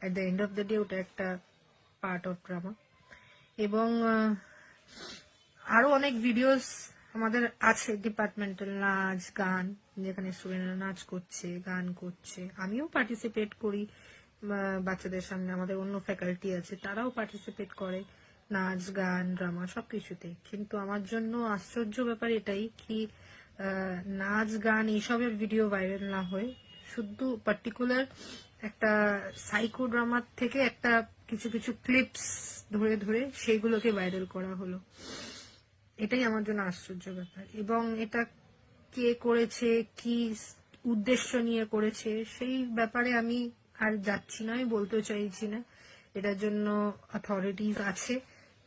At the end of the day ওটা একটা পার্ট অফ ড্রামা। এবং আরো অনেক ভিডিওস আমাদের আছে, ডিপার্টমেন্টাল নাচ গান, যেখানে স্টুডেন্টরা নাচ করছে, গান করছে, আমিও পার্টিসিপেট করি বাচ্চাদের সামনে, আমাদের অন্য ফ্যাকাল্টি আছে তারাও পার্টিসিপেট করে নাচ গান ড্রামা সবকিছুতে। কিন্তু আমার জন্য আশ্চর্য ব্যাপার এটাই কি নাচ গান এইসবের ভিডিও ভাইরাল না হয়ে শুধু পার্টিকুলার একটা সাইকো ড্রামার থেকে একটা কিছু কিছু ক্লিপস ধরে ধরে সেইগুলোকে ভাইরাল করা হলো। এটাই আমার জন্য আশ্চর্য ব্যাপার। এবং এটা কে করেছে, কি উদ্দেশ্য নিয়ে করেছে, সেই ব্যাপারে আমি আর যাচ্ছি না, আমি বলতে চাইছি না। এটার জন্য অথরিটিস আছে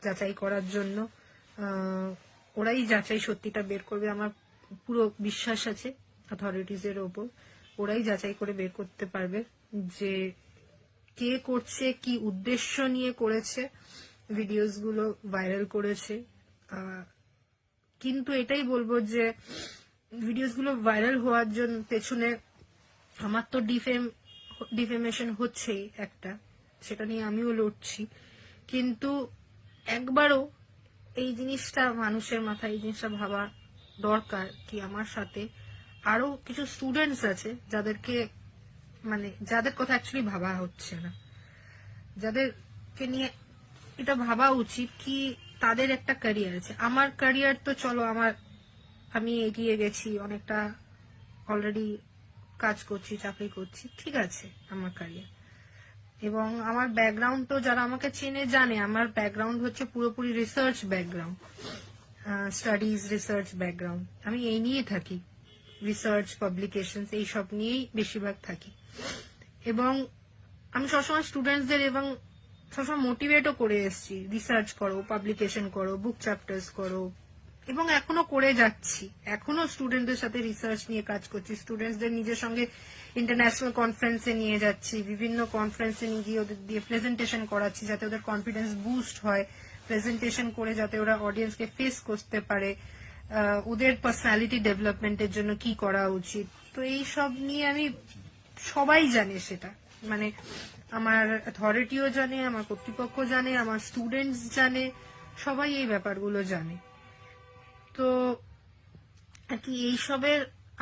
যাচাই করার জন্য, ওরাই যাচাই সত্যিটা বের করবে। আমার পুরো বিশ্বাস আছে অথরিটিস এর ওপর, ওরাই যাচাই করে বের করতে পারবে যে কে করছে, কি উদ্দেশ্য নিয়ে করেছে, ভিডিওস গুলো ভাইরাল করেছে। কিন্তু এটাই বলবো যে ভিডিওস গুলো ভাইরাল হওয়ার জন্য পেছনে আমার তো ডিফেমেশন হচ্ছেই একটা, সেটা নিয়ে আমিও লড়ছি। কিন্তু একবারও এই জিনিসটা মানুষের মাথায় এই জিনিসটা ভাবা দরকার কি আমার সাথে আরো কিছু স্টুডেন্টস আছে যাদেরকে যাদের কথা অ্যাকচুয়ালি ভাবা হচ্ছে না, যাদেরকে নিয়ে এটা ভাবা উচিত কি তাদের একটা ক্যারিয়ার আছে। আমার ক্যারিয়ার তো চলো আমি এগিয়ে গেছি অনেকটা, অলরেডি কাজ করছি, চাকরি করছি, ঠিক আছে আমার ক্যারিয়ার। এবং আমার ব্যাকগ্রাউন্ড তো যারা আমাকে চেনে জানে, আমার ব্যাকগ্রাউন্ড হচ্ছে পুরোপুরি research background, studies research background. আমি এই নিয়ে থাকি, রিসার্চ পাবলিকেশন এইসব নিয়েই বেশিরভাগ থাকি। এবং আমি সবসময় স্টুডেন্টসদের এবং সবসময় মোটিভেটও করে এসেছি, রিসার্চ করো, পাবলিকেশন করো, বুক চ্যাপ্টার্স করো, এবং এখনো করে যাচ্ছি। এখনো স্টুডেন্টদের সাথে রিসার্চ নিয়ে কাজ করছি, স্টুডেন্টসদের নিজের সঙ্গে ইন্টারন্যাশনাল কনফারেন্সে নিয়ে যাচ্ছি, বিভিন্ন কনফারেন্সে নিয়ে গিয়ে ওদের দিয়ে প্রেজেন্টেশন করাচ্ছি যাতে ওদের কনফিডেন্স বুস্ট হয়, প্রেজেন্টেশন করে যাতে ওরা অডিয়েন্সকে ফেস করতে পারে, ওদের পার্সোনালিটি ডেভেলপমেন্টের জন্য কি করা উচিত। তো এই সব নিয়ে আমি, সবাই জানে সেটা, আমার অথরিটিও জানে, আমার কর্তৃপক্ষ জানে, আমার স্টুডেন্টস জানে, সবাই এই ব্যাপারগুলো জানে। তো আর কি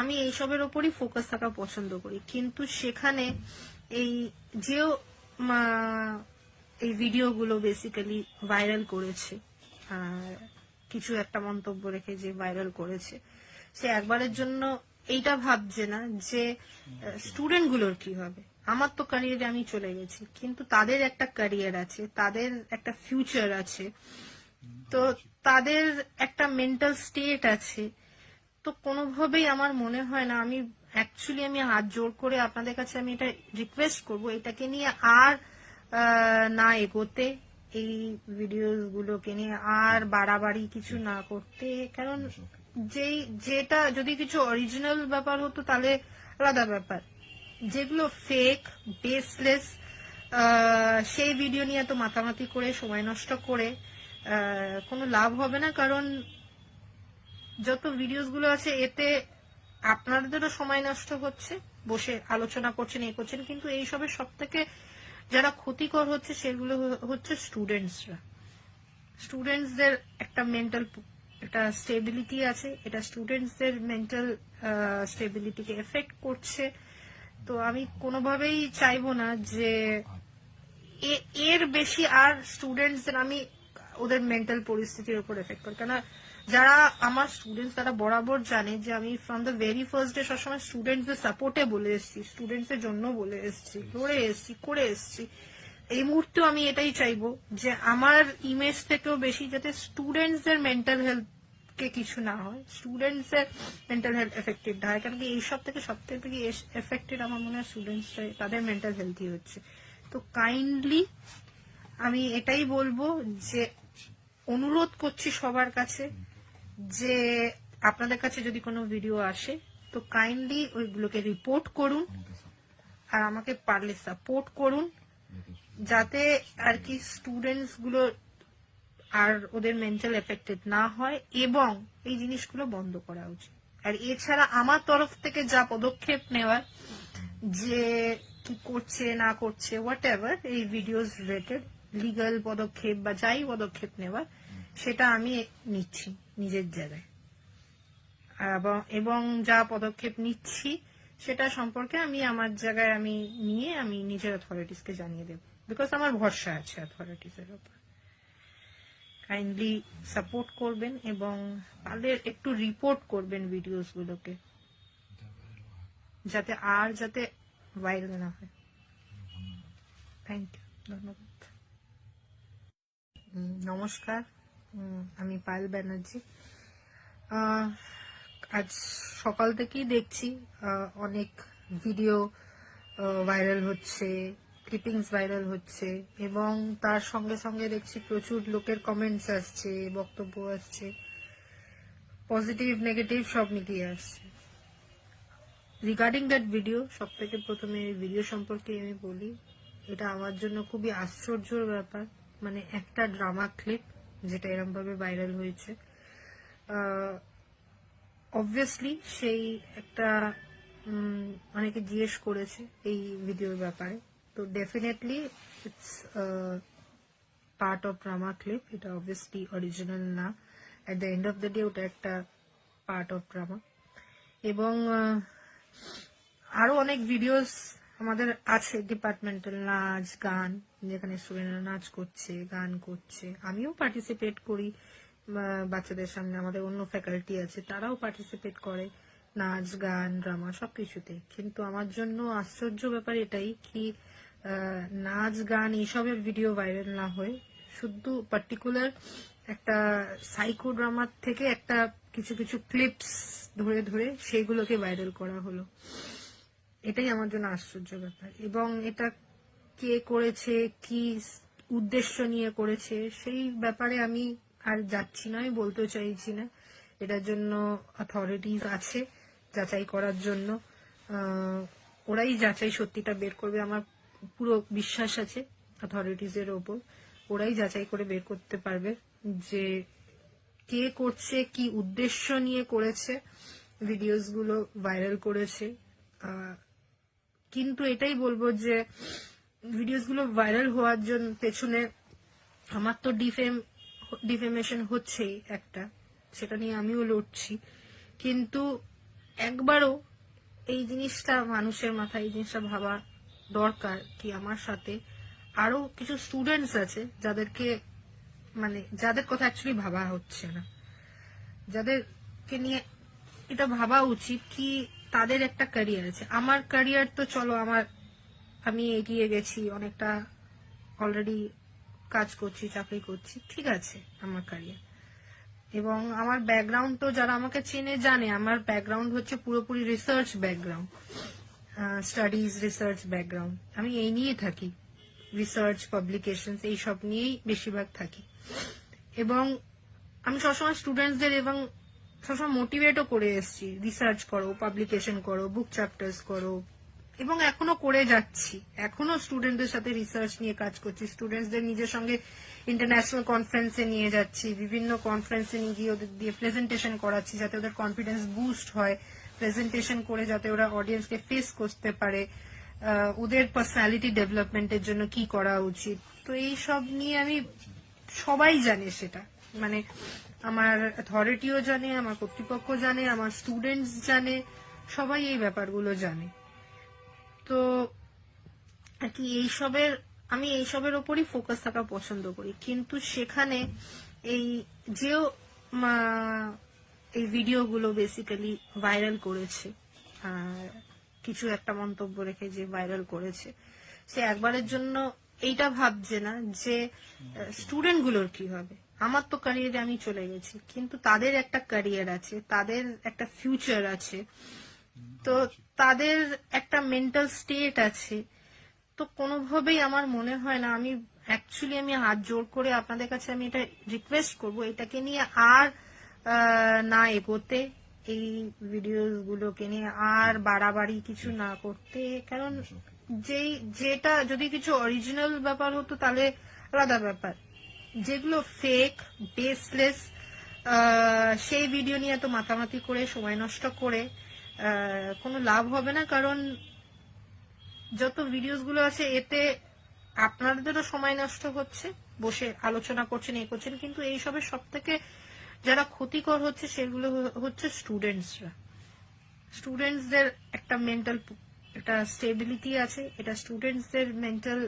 আমি এইসবের ওপরই ফোকাস থাকা পছন্দ করি। কিন্তু সেখানে এই এই ভিডিওগুলো বেসিক্যালি ভাইরাল করেছে, কিছু একটা মন্তব্য রেখে যে ভাইরাল করেছে, সে একবারের জন্য এইটা ভাবছে না যে স্টুডেন্ট গুলোর কি হবে। আমার তো ক্যারিয়ারে আমি চলে গেছি, কিন্তু তাদের একটা ক্যারিয়ার আছে, তাদের একটা ফিউচার আছে, তো তাদের একটা মেন্টাল স্টেট আছে। তো কোনোভাবেই আমার মনে হয় না, আমি হাত জোর করে আপনাদের কাছে আমি এটা রিকোয়েস্ট করব, এটাকে নিয়ে আর না এগোতে, এই ভিডিওগুলোকে নিয়ে আর বাড়াবাড়ি কিছু না করতে। কারণ যেটা যদি কিছু অরিজিনাল ব্যাপার হতো তাহলে আলাদা ব্যাপার, যেগুলো ফেক বেসলেস সেই ভিডিও নিয়ে তো মাতামাতি করে সময় নষ্ট করে কোনো লাভ হবে না। কারণ যত ভিডিওস গুলো আছে এতে আপনাদেরও সময় নষ্ট হচ্ছে, বসে আলোচনা করছেন, এ করছেন, কিন্তু এইসবের সব থেকে যারা ক্ষতিকর হচ্ছে সেগুলো হচ্ছে স্টুডেন্টসরা। স্টুডেন্টসদের একটা মেন্টাল একটা স্টেবিলিটি আছে, এটা স্টুডেন্টসদের মেন্টাল স্টেবিলিটিকে এফেক্ট করছে। তো আমি কোনোভাবেই চাইবো না যে এর বেশি আর স্টুডেন্টসদের আমি ওদের মেন্টাল পরিস্থিতির উপর এফেক্ট করি। কেন, যারা আমার স্টুডেন্টস তারা বরাবর জানে যে আমি from the very first day সবসময় স্টুডেন্টসদের সাপোর্টে বলে এসেছি, স্টুডেন্টসের জন্য বলে এসেছি, লড়ে এসেছি, করে এসেছি। এই মুহূর্তেও আমি এটাই চাইবো যে আমার ইমেজ থেকেও বেশি যাতে স্টুডেন্টসদের মেন্টাল হেলথ কে কিছু না হয়, স্টুডেন্টসের মেন্টাল হেলথ এফেক্টেড হয়। কারণ কি এইসব থেকে সব থেকে এফেক্টেড আমার মনে হয় স্টুডেন্টসরাই, তাদের মেন্টাল হেলথই হচ্ছে। তো কাইন্ডলি আমি এটাই বলবো যে অনুরোধ করছি সবার কাছে যে আপনাদের কাছে যদি কোনো ভিডিও আসে তো কাইন্ডলি ওইগুলোকে রিপোর্ট করুন আর আমাকে পারলে সাপোর্ট করুন, যাতে আর কি স্টুডেন্টস গুলো আর ওদের মেন্টাল এফেক্টেড না হয়, এবং এই জিনিসগুলো বন্ধ করা উচিত। আর এছাড়া আমার তরফ থেকে যা পদক্ষেপ নেওয়ার, যে কি করছে না করছে হোয়াট এভার এই ভিডিওস রিলেটেড লিগাল পদক্ষেপ বা যাই পদক্ষেপ নেওয়ার, সেটা আমি নিচ্ছি নিজের জায়গায়। এবং যা পদক্ষেপ নিচ্ছি সেটা সম্পর্কে আমি আমার জায়গায় আমি নিয়ে আমি নিজের অথরিটিসকে জানিয়ে দেব, বিকজ আমার ভরসা আছে অথরিটিসের উপর। কাইন্ডলি সাপোর্ট করবেন এবং তাদের একটু রিপোর্ট করবেন ভিডিওস গুলোকে, যাতে ভাইরাল না হয়। থ্যাংক ইউ, ধন্যবাদ। নমস্কার, আমি পায়েল ব্যানার্জি। আজ সকাল থেকেই দেখছি অনেক ভিডিও ভাইরাল হচ্ছে, ক্লিপিংস ভাইরাল হচ্ছে, এবং তার সঙ্গে সঙ্গে দেখছি প্রচুর লোকের কমেন্টস আসছে, বক্তব্য আসছে, পজিটিভ নেগেটিভ সব মিলিয়ে আসছে। রিগার্ডিং দ্যাট ভিডিও, সব থেকে প্রথমে ভিডিও সম্পর্কে আমি বলি, এটা আমার জন্য খুবই আশ্চর্যের ব্যাপার। মানে একটা ড্রামা ক্লিপ যেটা এরকম ভাবে ভাইরাল হয়েছে, অবভিয়াসলি সেই একটা অনেকে জিজ্ঞেস করেছে এই ভিডিওর ব্যাপারে, তো definitely it's part of drama clip, এটা অবভিয়াসলি অরিজিনাল না। At the end of the day ওটা একটা পার্ট অফ ড্রামা। এবং আরো অনেক ভিডিওস আমাদের আছে, ডিপার্টমেন্টাল নাচ গান, যেখানে স্টুডেন্টরা নাচ করছে, গান করছে, আমিও পার্টিসিপেট করি বাচ্চাদের সামনে, আমাদের অন্য ফ্যাকাল্টি আছে তারাও পার্টিসিপেট করে নাচ গান ড্রামা সবকিছুতে। কিন্তু আমার জন্য আশ্চর্য ব্যাপার এটাই কি নাচ গান এইসবের ভিডিও ভাইরাল না হয়ে শুধু পার্টিকুলার একটা সাইকো ড্রামার থেকে একটা কিছু কিছু ক্লিপস ধরে ধরে সেগুলোকে ভাইরাল করা হলো। এটাই আমার জন্য আশ্চর্য ব্যাপার। এবং এটা কে করেছে, কি উদ্দেশ্য নিয়ে করেছে, সেই ব্যাপারে আমি আর যাচ্ছি না, আমি বলতে চাইছি না। এটার জন্য অথরিটিস আছে যাচাই করার জন্য, ওরাই যাচাই সত্যিটা বের করবে। আমার পুরো বিশ্বাস আছে অথরিটিস এর ওপর, ওরাই যাচাই করে বের করতে পারবে যে কে করছে, কি উদ্দেশ্য নিয়ে করেছে, ভিডিওস গুলো ভাইরাল করেছে। কিন্তু এটাই বলবো যে ভিডিওস গুলো ভাইরাল হওয়ার জন্য পেছনে আমার তো ডিফেমেশন হচ্ছেই একটা, সেটা নিয়ে আমিও লড়ছি। কিন্তু একবারও এই জিনিসটা মানুষের মাথায় এই জিনিসটা ভাবা দরকার কি আমার সাথে আরো কিছু স্টুডেন্টস আছে যাদেরকে মানে যাদের কথা অ্যাকচুয়ালি ভাবা হচ্ছে না, যাদেরকে নিয়ে এটা ভাবা উচিত কি তাদের একটা ক্যারিয়ার আছে। আমার ক্যারিয়ার তো চলো আমি এগিয়ে গেছি অনেকটা, অলরেডি কাজ করছি, চাকরি করছি, ঠিক আছে আমার ক্যারিয়ার। এবং আমার ব্যাকগ্রাউন্ড তো যারা আমাকে চেনে জানে, আমার ব্যাকগ্রাউন্ড হচ্ছে পুরোপুরি research background, studies research background. আমি এই নিয়ে থাকি, রিসার্চ পাবলিকেশন এইসব নিয়েই বেশিরভাগ থাকি। এবং আমি সবসময় স্টুডেন্টসদের এবং সবসময় মোটিভেটও করে এসেছি, রিসার্চ করো, পাবলিকেশন করো, বুক চ্যাপ্টার্স করো, এবং এখনো করে যাচ্ছি, এখনো স্টুডেন্টদের সাথে রিসার্চ নিয়ে কাজ করছি, স্টুডেন্টসদের নিজের সঙ্গে ইন্টারন্যাশনাল কনফারেন্সে নিয়ে যাচ্ছি, বিভিন্ন কনফারেন্সে নিয়ে গিয়ে ওদের দিয়ে প্রেজেন্টেশন করাচ্ছি যাতে ওদের কনফিডেন্স বুস্ট হয়, প্রেজেন্টেশন করে যাতে ওরা অডিয়েন্সকে ফেস করতে পারে, ওদের পার্সোনালিটি ডেভেলপমেন্টের জন্য কি করা উচিত। তো এই সব নিয়ে আমি, সবাই জানে সেটা, মানে আমার অথরিটিও জানে, আমার কর্তৃপক্ষ জানে, আমার স্টুডেন্টস জানে, সবাই এই ব্যাপারগুলো জানে। তো আর কি আমি এইসবের ওপরই ফোকাস থাকা পছন্দ করি। কিন্তু সেখানে এই যে এই ভিডিওগুলো বেসিক্যালি ভাইরাল করেছে, কিছু একটা মন্তব্য রেখে যে ভাইরাল করেছে, সে একবারের জন্য এইটা ভাবছে না যে স্টুডেন্ট গুলোর কি হবে। আমার তো ক্যারিয়ারে আমি চলে গেছি, কিন্তু তাদের একটা ক্যারিয়ার আছে, তাদের একটা ফিউচার আছে, তো তাদের একটা মেন্টাল স্টেট আছে। তো কোনোভাবেই আমার মনে হয় না, আমি হাত জোর করে আপনাদের কাছে আমি এটা রিকোয়েস্ট করব, এটাকে নিয়ে আর না এগোতে, এই ভিডিওগুলোকে নিয়ে আর বাড়াবাড়ি কিছু না করতে। কারণ যেটা যদি কিছু অরিজিনাল ব্যাপার হতো তাহলে আলাদা ব্যাপার, যেগুলো ফেক বেসলেস সেই ভিডিও নিয়ে এত মাতামাতি করে সময় নষ্ট করে কোনো লাভ হবে না। কারণ যত ভিডিওস গুলো আছে এতে আপনাদেরও সময় নষ্ট হচ্ছে, বসে আলোচনা করছেন, এ করছেন, কিন্তু এইসবের সব থেকে যারা ক্ষতিকর হচ্ছে সেগুলো হচ্ছে স্টুডেন্টসরা। স্টুডেন্টসদের একটা মেন্টাল একটা স্টেবিলিটি আছে, এটা স্টুডেন্টসদের মেন্টাল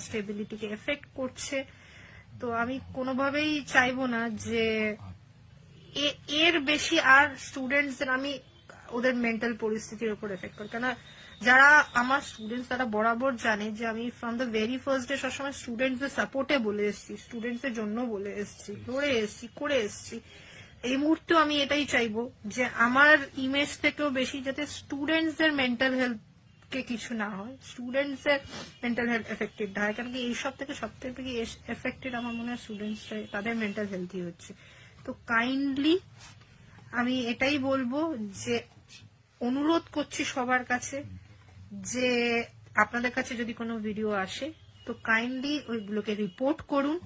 স্টেবিলিটিকে এফেক্ট করছে। তো আমি কোনোভাবেই চাইবো না যে এর বেশি আর স্টুডেন্টসদের আমি ওদের মেন্টাল পরিস্থিতির উপর এফেক্ট করি। কেন, যারা আমার স্টুডেন্টস তারা বরাবর জানে যে আমি from the very first day সবসময় স্টুডেন্টসদের সাপোর্টে বলে এসেছি, স্টুডেন্টসদের জন্য বলে এসেছি, লড়ে এসেছি, করে এসেছি। এই মুহূর্তেও আমি এটাই চাইবো যে আমার ইমেজ থেকেও বেশি যাতে স্টুডেন্টসদের মেন্টাল হেলথ কে কিছু না হয়, স্টুডেন্টসদের মেন্টাল হেলথ এফেক্টেড না হয়। কারণ কি এইসব থেকে সব থেকে এফেক্টেড আমার মনে হয় স্টুডেন্টসরা, তাদের মেন্টাল হেলথই হচ্ছে। তো কাইন্ডলি আমি এটাই বলবো যে অনুরোধ করছি সবার কাছে যে আপনাদের কাছে যদি কোনো ভিডিও আসে তো কাইন্ডলি ওইগুলোকে রিপোর্ট করুন,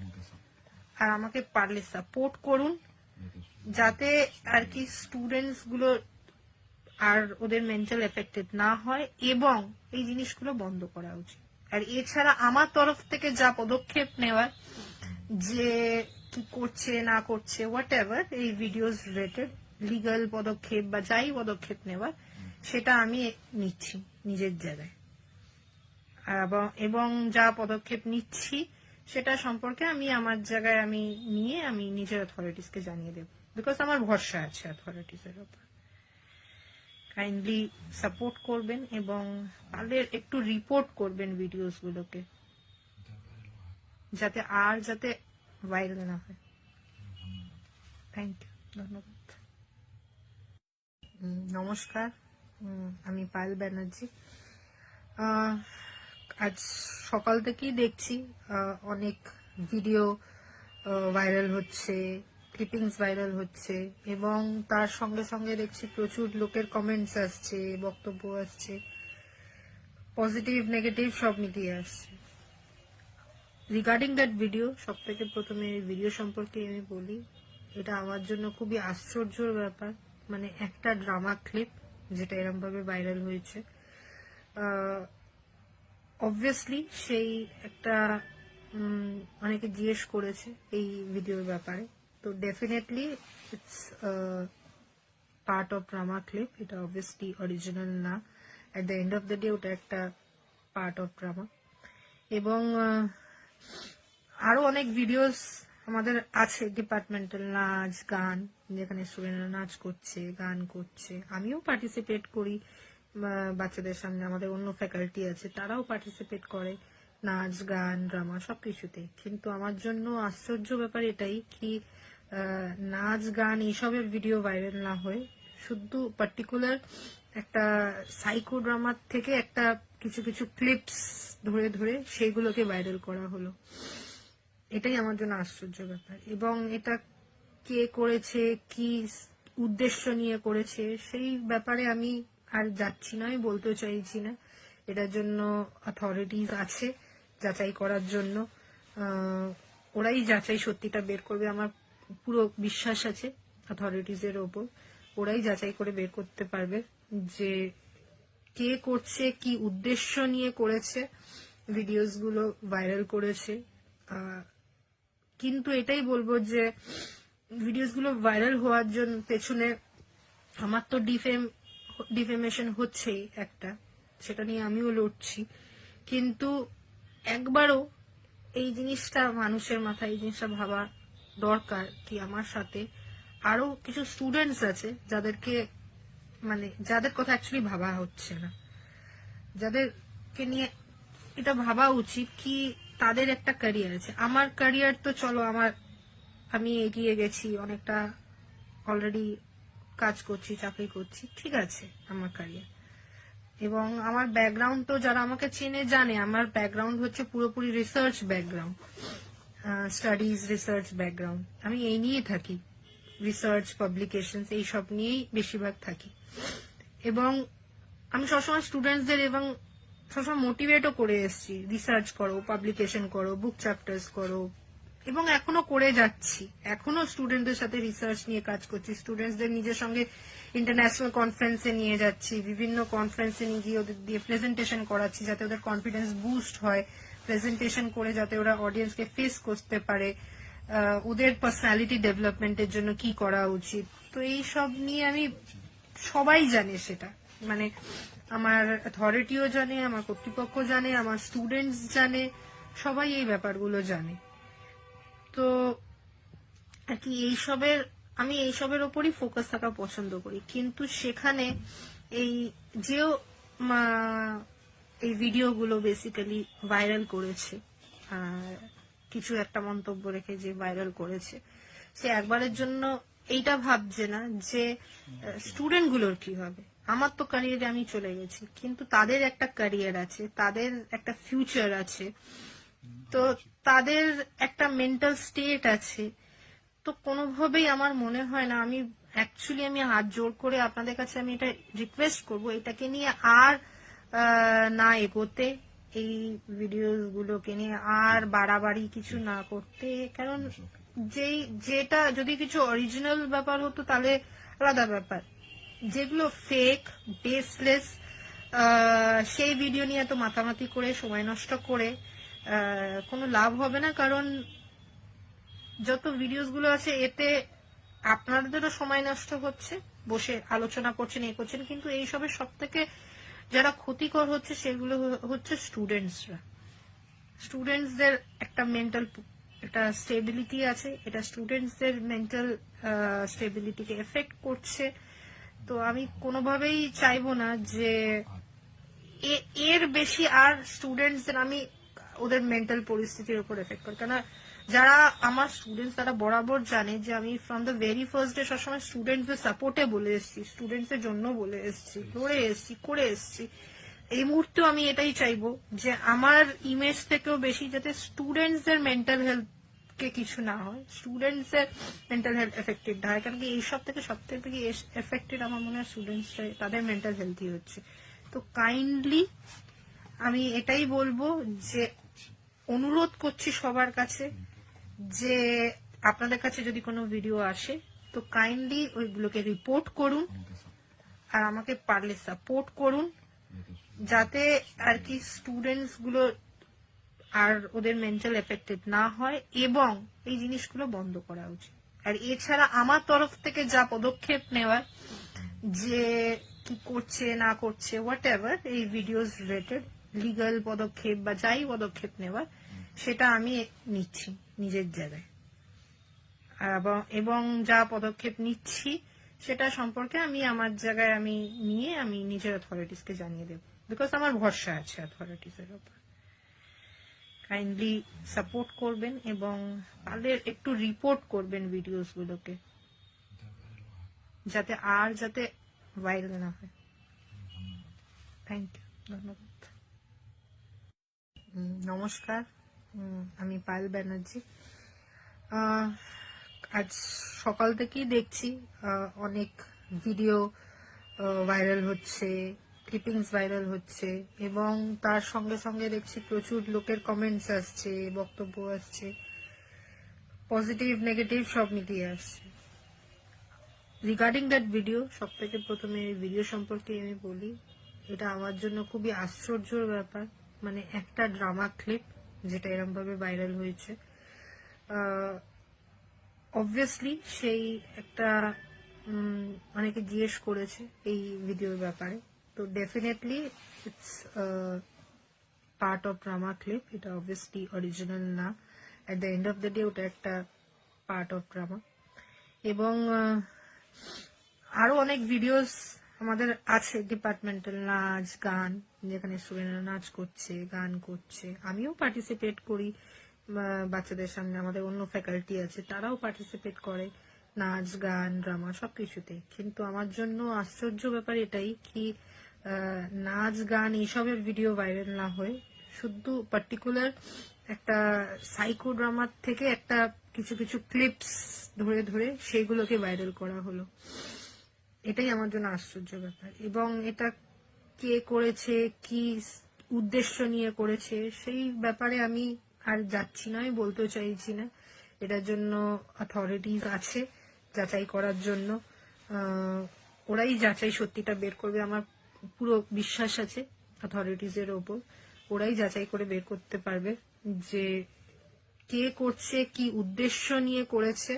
আর আমাকে পারলে সাপোর্ট করুন, যাতে আর কি স্টুডেন্টস গুলো আর ওদের মেন্টাল এফেক্টেড না হয়, এবং এই জিনিসগুলো বন্ধ করা উচিত। আর এছাড়া আমার তরফ থেকে যা পদক্ষেপ নেওয়ার, যে কি করছে না করছে হোয়াট এভার, এই ভিডিওস রিলেটেড লিগাল পদক্ষেপ বা যাই পদক্ষেপ নেওয়ার, সেটা আমি নিচ্ছি নিজের জায়গায়। এবং যা পদক্ষেপ নিচ্ছি সেটা সম্পর্কে আমি আমার জায়গায় আমি নিয়ে আমি নিজের অথরিটিসকে জানিয়ে দেব, বিকজ আমার ভরসা আছে অথরিটিসের উপর। কাইন্ডলি সাপোর্ট করবেন এবং তাদের একটু রিপোর্ট করবেন ভিডিওস গুলোকে, যাতে ভাইরাল না হয়। থ্যাংক ইউ, ধন্যবাদ। নমস্কার, আমি পায়েল ব্যানার্জি। আজ সকাল থেকেই দেখছি অনেক ভিডিও ভাইরাল হচ্ছে, ক্লিপিংস ভাইরাল হচ্ছে, এবং তার সঙ্গে সঙ্গে দেখছি প্রচুর লোকের কমেন্টস আসছে, বক্তব্য আসছে, পজিটিভ নেগেটিভ সব মিলিয়ে আসছে। রিগার্ডিং দ্যাট ভিডিও, সব থেকে প্রথমে ভিডিও সম্পর্কে আমি বলি, এটা আমার জন্য খুবই আশ্চর্যের ব্যাপার। মানে একটা ড্রামা ক্লিপ যেটা এরকম ভাবে ভাইরাল হয়েছে, অবভিয়াসলি সেই একটা অনেকে জিজ্ঞেস করেছে এই ভিডিওর ব্যাপারে, তো definitely it's part of drama clip, এটা অবভিয়াসলি অরিজিনাল না। At the end of the day ওটা একটা পার্ট অফ ড্রামা। এবং আরো অনেক ভিডিওস আমাদের আছে ডিপার্টমেন্টাল, নাচ গান, যেখানে স্টুডেন্টরা নাচ করছে, গান করছে, আমিও পার্টিসিপেট করি বাচ্চাদের সামনে, আমাদের অন্য ফ্যাকাল্টি আছে তারাও পার্টিসিপেট করে নাচ গান ড্রামা সবকিছুতে। কিন্তু আমার জন্য আশ্চর্য ব্যাপার এটাই কি নাচ গান এইসবের ভিডিও ভাইরাল না হয়ে শুধু পার্টিকুলার একটা সাইকো ড্রামার থেকে একটা কিছু কিছু ক্লিপস ধরে ধরে সেইগুলোকে ভাইরাল করা হলো। এটাই আমার জন্য আশ্চর্য ব্যাপার। এবং এটা কে করেছে, কি উদ্দেশ্য নিয়ে করেছে, সেই ব্যাপারে আমি আর যাচ্ছি না, আমি বলতেও চাইছি না। এটার জন্য অথরিটিস আছে যাচাই করার জন্য। ওরাই যাচাই সত্যিটা বের করবে, আমার পুরো বিশ্বাস আছে অথরিটিসের ওপর। ওরাই যাচাই করে বের করতে পারবে যে কে করছে, কি উদ্দেশ্য নিয়ে করেছে, ভিডিওস গুলো ভাইরাল করেছে। কিন্তু এটাই বলবো যে ভিডিওস গুলো ভাইরাল হওয়ার জন্য পেছনে আমার তো ডিফেমেশন হচ্ছেই একটা, সেটা নিয়ে আমিও লড়ছি। কিন্তু একবারও এই জিনিসটা মানুষের মাথায় এই জিনিসটা ভাবা দরকার কি আমার সাথে আরো কিছু স্টুডেন্টস আছে যাদেরকে যাদের কথা অ্যাকচুয়ালি ভাবা হচ্ছে না, যাদেরকে নিয়ে এটা ভাবা উচিত কি তাদের একটা ক্যারিয়ার আছে। আমার ক্যারিয়ার তো চলো আমি এগিয়ে গেছি অনেকটা, অলরেডি কাজ করছি, চাকরি করছি, ঠিক আছে আমার ক্যারিয়ার। এবং আমার ব্যাকগ্রাউন্ড তো যারা আমাকে চেনে জানে, আমার ব্যাকগ্রাউন্ড হচ্ছে পুরোপুরি research background, studies research background. আমি এই নিয়ে থাকি, রিসার্চ পাবলিকেশন এইসব নিয়েই বেশিরভাগ থাকি। এবং আমি সবসময় স্টুডেন্টসদের এবং সবসময় মোটিভেটও করে এসেছি, রিসার্চ করো, পাবলিকেশন করো, বুক চ্যাপ্টার্স করো, এবং এখনো করে যাচ্ছি। এখনো স্টুডেন্টদের সাথে রিসার্চ নিয়ে কাজ করছি, স্টুডেন্টসদের নিজের সঙ্গে ইন্টারন্যাশনাল কনফারেন্সে নিয়ে যাচ্ছি, বিভিন্ন কনফারেন্সে নিয়ে গিয়ে ওদের দিয়ে প্রেজেন্টেশন করাচ্ছি যাতে ওদের কনফিডেন্স বুস্ট হয়, প্রেজেন্টেশন করে যাতে ওরা অডিয়েন্সকে ফেস করতে পারে, ওদের পার্সোনালিটি ডেভেলপমেন্টের জন্য কি করা উচিত। তো এই সব নিয়ে আমি, সবাই জানে সেটা, আমার অথরিটিও জানে, আমার কর্তৃপক্ষ জানে, আমার স্টুডেন্টস জানে, সবাই এই ব্যাপারগুলো জানে। তো আর কি আমি এইসবের ওপরই ফোকাস থাকা পছন্দ করি। কিন্তু সেখানে এই যেও এই ভিডিওগুলো বেসিক্যালি ভাইরাল করেছে, কিছু একটা মন্তব্য রেখে যে ভাইরাল করেছে, সে একবারের জন্য এইটা ভাবছে না যে স্টুডেন্ট গুলোর কি হবে। আমার তো ক্যারিয়ারে আমি চলে গেছি, কিন্তু তাদের একটা ক্যারিয়ার আছে, তাদের একটা ফিউচার আছে, তো তাদের একটা মেন্টাল স্টেট আছে। তো কোনোভাবেই আমার মনে হয় না, আমি হাত জোর করে আপনাদের কাছে আমি এটা রিকোয়েস্ট করবো এটাকে নিয়ে আর না এগোতে, এই ভিডিওগুলোকে নিয়ে আর বাড়াবাড়ি কিছু না করতে। কারণ যেটা যদি কিছু অরিজিনাল ব্যাপার হতো তাহলে আলাদা ব্যাপার, যেগুলো ফেক, বেসলেস, সেই ভিডিও নিয়ে এত মাতামাতি করে সময় নষ্ট করে কোনো লাভ হবে না। কারণ যত ভিডিওস গুলো আছে এতে আপনাদেরও সময় নষ্ট হচ্ছে, বসে আলোচনা করছেন, এ করছেন, কিন্তু এইসবের সব থেকে যারা ক্ষতিকর হচ্ছে সেগুলো হচ্ছে স্টুডেন্টসরা। স্টুডেন্টসদের একটা মেন্টাল একটা স্টেবিলিটি আছে, এটা স্টুডেন্টসদের মেন্টাল স্টেবিলিটিকে এফেক্ট করছে। তো আমি কোনোভাবেই চাইবো না যে এর বেশি আর স্টুডেন্টসদের আমি ওদের মেন্টাল পরিস্থিতির উপর এফেক্ট করি। কেন যারা আমার স্টুডেন্টস তারা বরাবর জানে যে আমি from the very first day সবসময় স্টুডেন্টসদের সাপোর্টে বলে এসেছি, স্টুডেন্টসদের জন্য বলে এসেছি, লড়ে এসেছি, করে এসেছি। এই মুহূর্তেও আমি এটাই চাইবো যে আমার ইমেজ থেকেও বেশি যাতে স্টুডেন্টসদের মেন্টাল হেলথ কে কিছু না হয়, স্টুডেন্টসদের মেন্টাল হেলথ এফেক্টেড না হয়। কারণ কি এইসব থেকে সব থেকে বেশি এফেক্টেড আমার মনে হয় স্টুডেন্টসরা, তাদের মেন্টাল হেলথই হচ্ছে। তো কাইন্ডলি আমি এটাই বলবো যে অনুরোধ করছি সবার কাছে যে আপনাদের কাছে যদি কোনো ভিডিও আসে তো কাইন্ডলি ওইগুলোকে রিপোর্ট করুন, আর আমাকে পারলে সাপোর্ট করুন, যাতে আর কি স্টুডেন্টস গুলো আর ওদের মেন্টাল এফেক্টেড না হয়, এবং এই জিনিসগুলো বন্ধ করা উচিত। আর এছাড়া আমার তরফ থেকে যা পদক্ষেপ নেওয়ার, যে কি করছে না করছে হোয়াট এভার এই ভিডিওস রিলেটেড লিগাল পদক্ষেপ বা যাই পদক্ষেপ নেওয়ার, সেটা আমি নিচ্ছি নিজের জায়গায়। এবং যা পদক্ষেপ নিচ্ছি সেটা সম্পর্কে আমি আমার জায়গায় নিয়ে আমি নিজের অথরিটিসকে জানিয়ে দেব, বিকজ আমার ভরসা আছে অথরিটিসের উপর। কাইন্ডলি সাপোর্ট করবেন এবং পারলে একটু রিপোর্ট করবেন ভিডিওস গুলোকে, যাতে ভাইরাল না হয়। থ্যাংক ইউ, ধন্যবাদ। নমস্কার, আমি পায়েল ব্যানার্জি। আজ সকাল থেকেই দেখছি অনেক ভিডিও ভাইরাল হচ্ছে, ক্লিপিংস ভাইরাল হচ্ছে, এবং তার সঙ্গে সঙ্গে দেখছি প্রচুর লোকের কমেন্টস আসছে, বক্তব্য আসছে, পজিটিভ নেগেটিভ সব মিলিয়ে আসছে। রিগার্ডিং দ্যাট ভিডিও, সব থেকে প্রথমে এই ভিডিও সম্পর্কে আমি বলি, এটা আমার জন্য খুবই আশ্চর্যের ব্যাপার। মানে একটা ড্রামা ক্লিপ যেটা এরকম ভাবে ভাইরাল হয়েছে, অবভিয়াসলি সেই একটা অনেকে জিজ্ঞেস করেছে এই ভিডিওর ব্যাপারে, তো definitely it's part of drama clip, এটা অবভিয়াসলি অরিজিনাল না। At the end of the day ওটা একটা পার্ট অফ ড্রামা। এবং আরো অনেক ভিডিওস আমাদের আছে ডিপার্টমেন্টাল, নাচ গান, যেখানে স্টুডেন্টরা নাচ করছে, গান করছে, আমিও পার্টিসিপেট করি বাচ্চাদের সামনে, আমাদের অন্য ফ্যাকাল্টি আছে তারাও পার্টিসিপেট করে নাচ গান ড্রামা সবকিছুতে। কিন্তু আমার জন্য আশ্চর্য ব্যাপার এটাই কি নাচ গান এইসবের ভিডিও ভাইরাল না হয়ে শুধু পার্টিকুলার একটা সাইকো ড্রামার থেকে একটা কিছু কিছু ক্লিপস ধরে ধরে সেইগুলোকে ভাইরাল করা হলো। এটাই আমার জন্য আশ্চর্য ব্যাপার। এবং এটা কে করেছে, কি উদ্দেশ্য নিয়ে করেছে, সেই ব্যাপারে আমি আর যাচ্ছি না, আমি বলতে চাইছি না। এটার জন্য অথরিটিজ আছে যাচাই করার জন্য, ওরাই যাচাই সত্যিটা বের করবে। আমার পুরো বিশ্বাস আছে অথরিটিজের ওপর, ওরাই যাচাই করে বের করতে পারবে যে কে করছে, কি উদ্দেশ্য নিয়ে করেছে,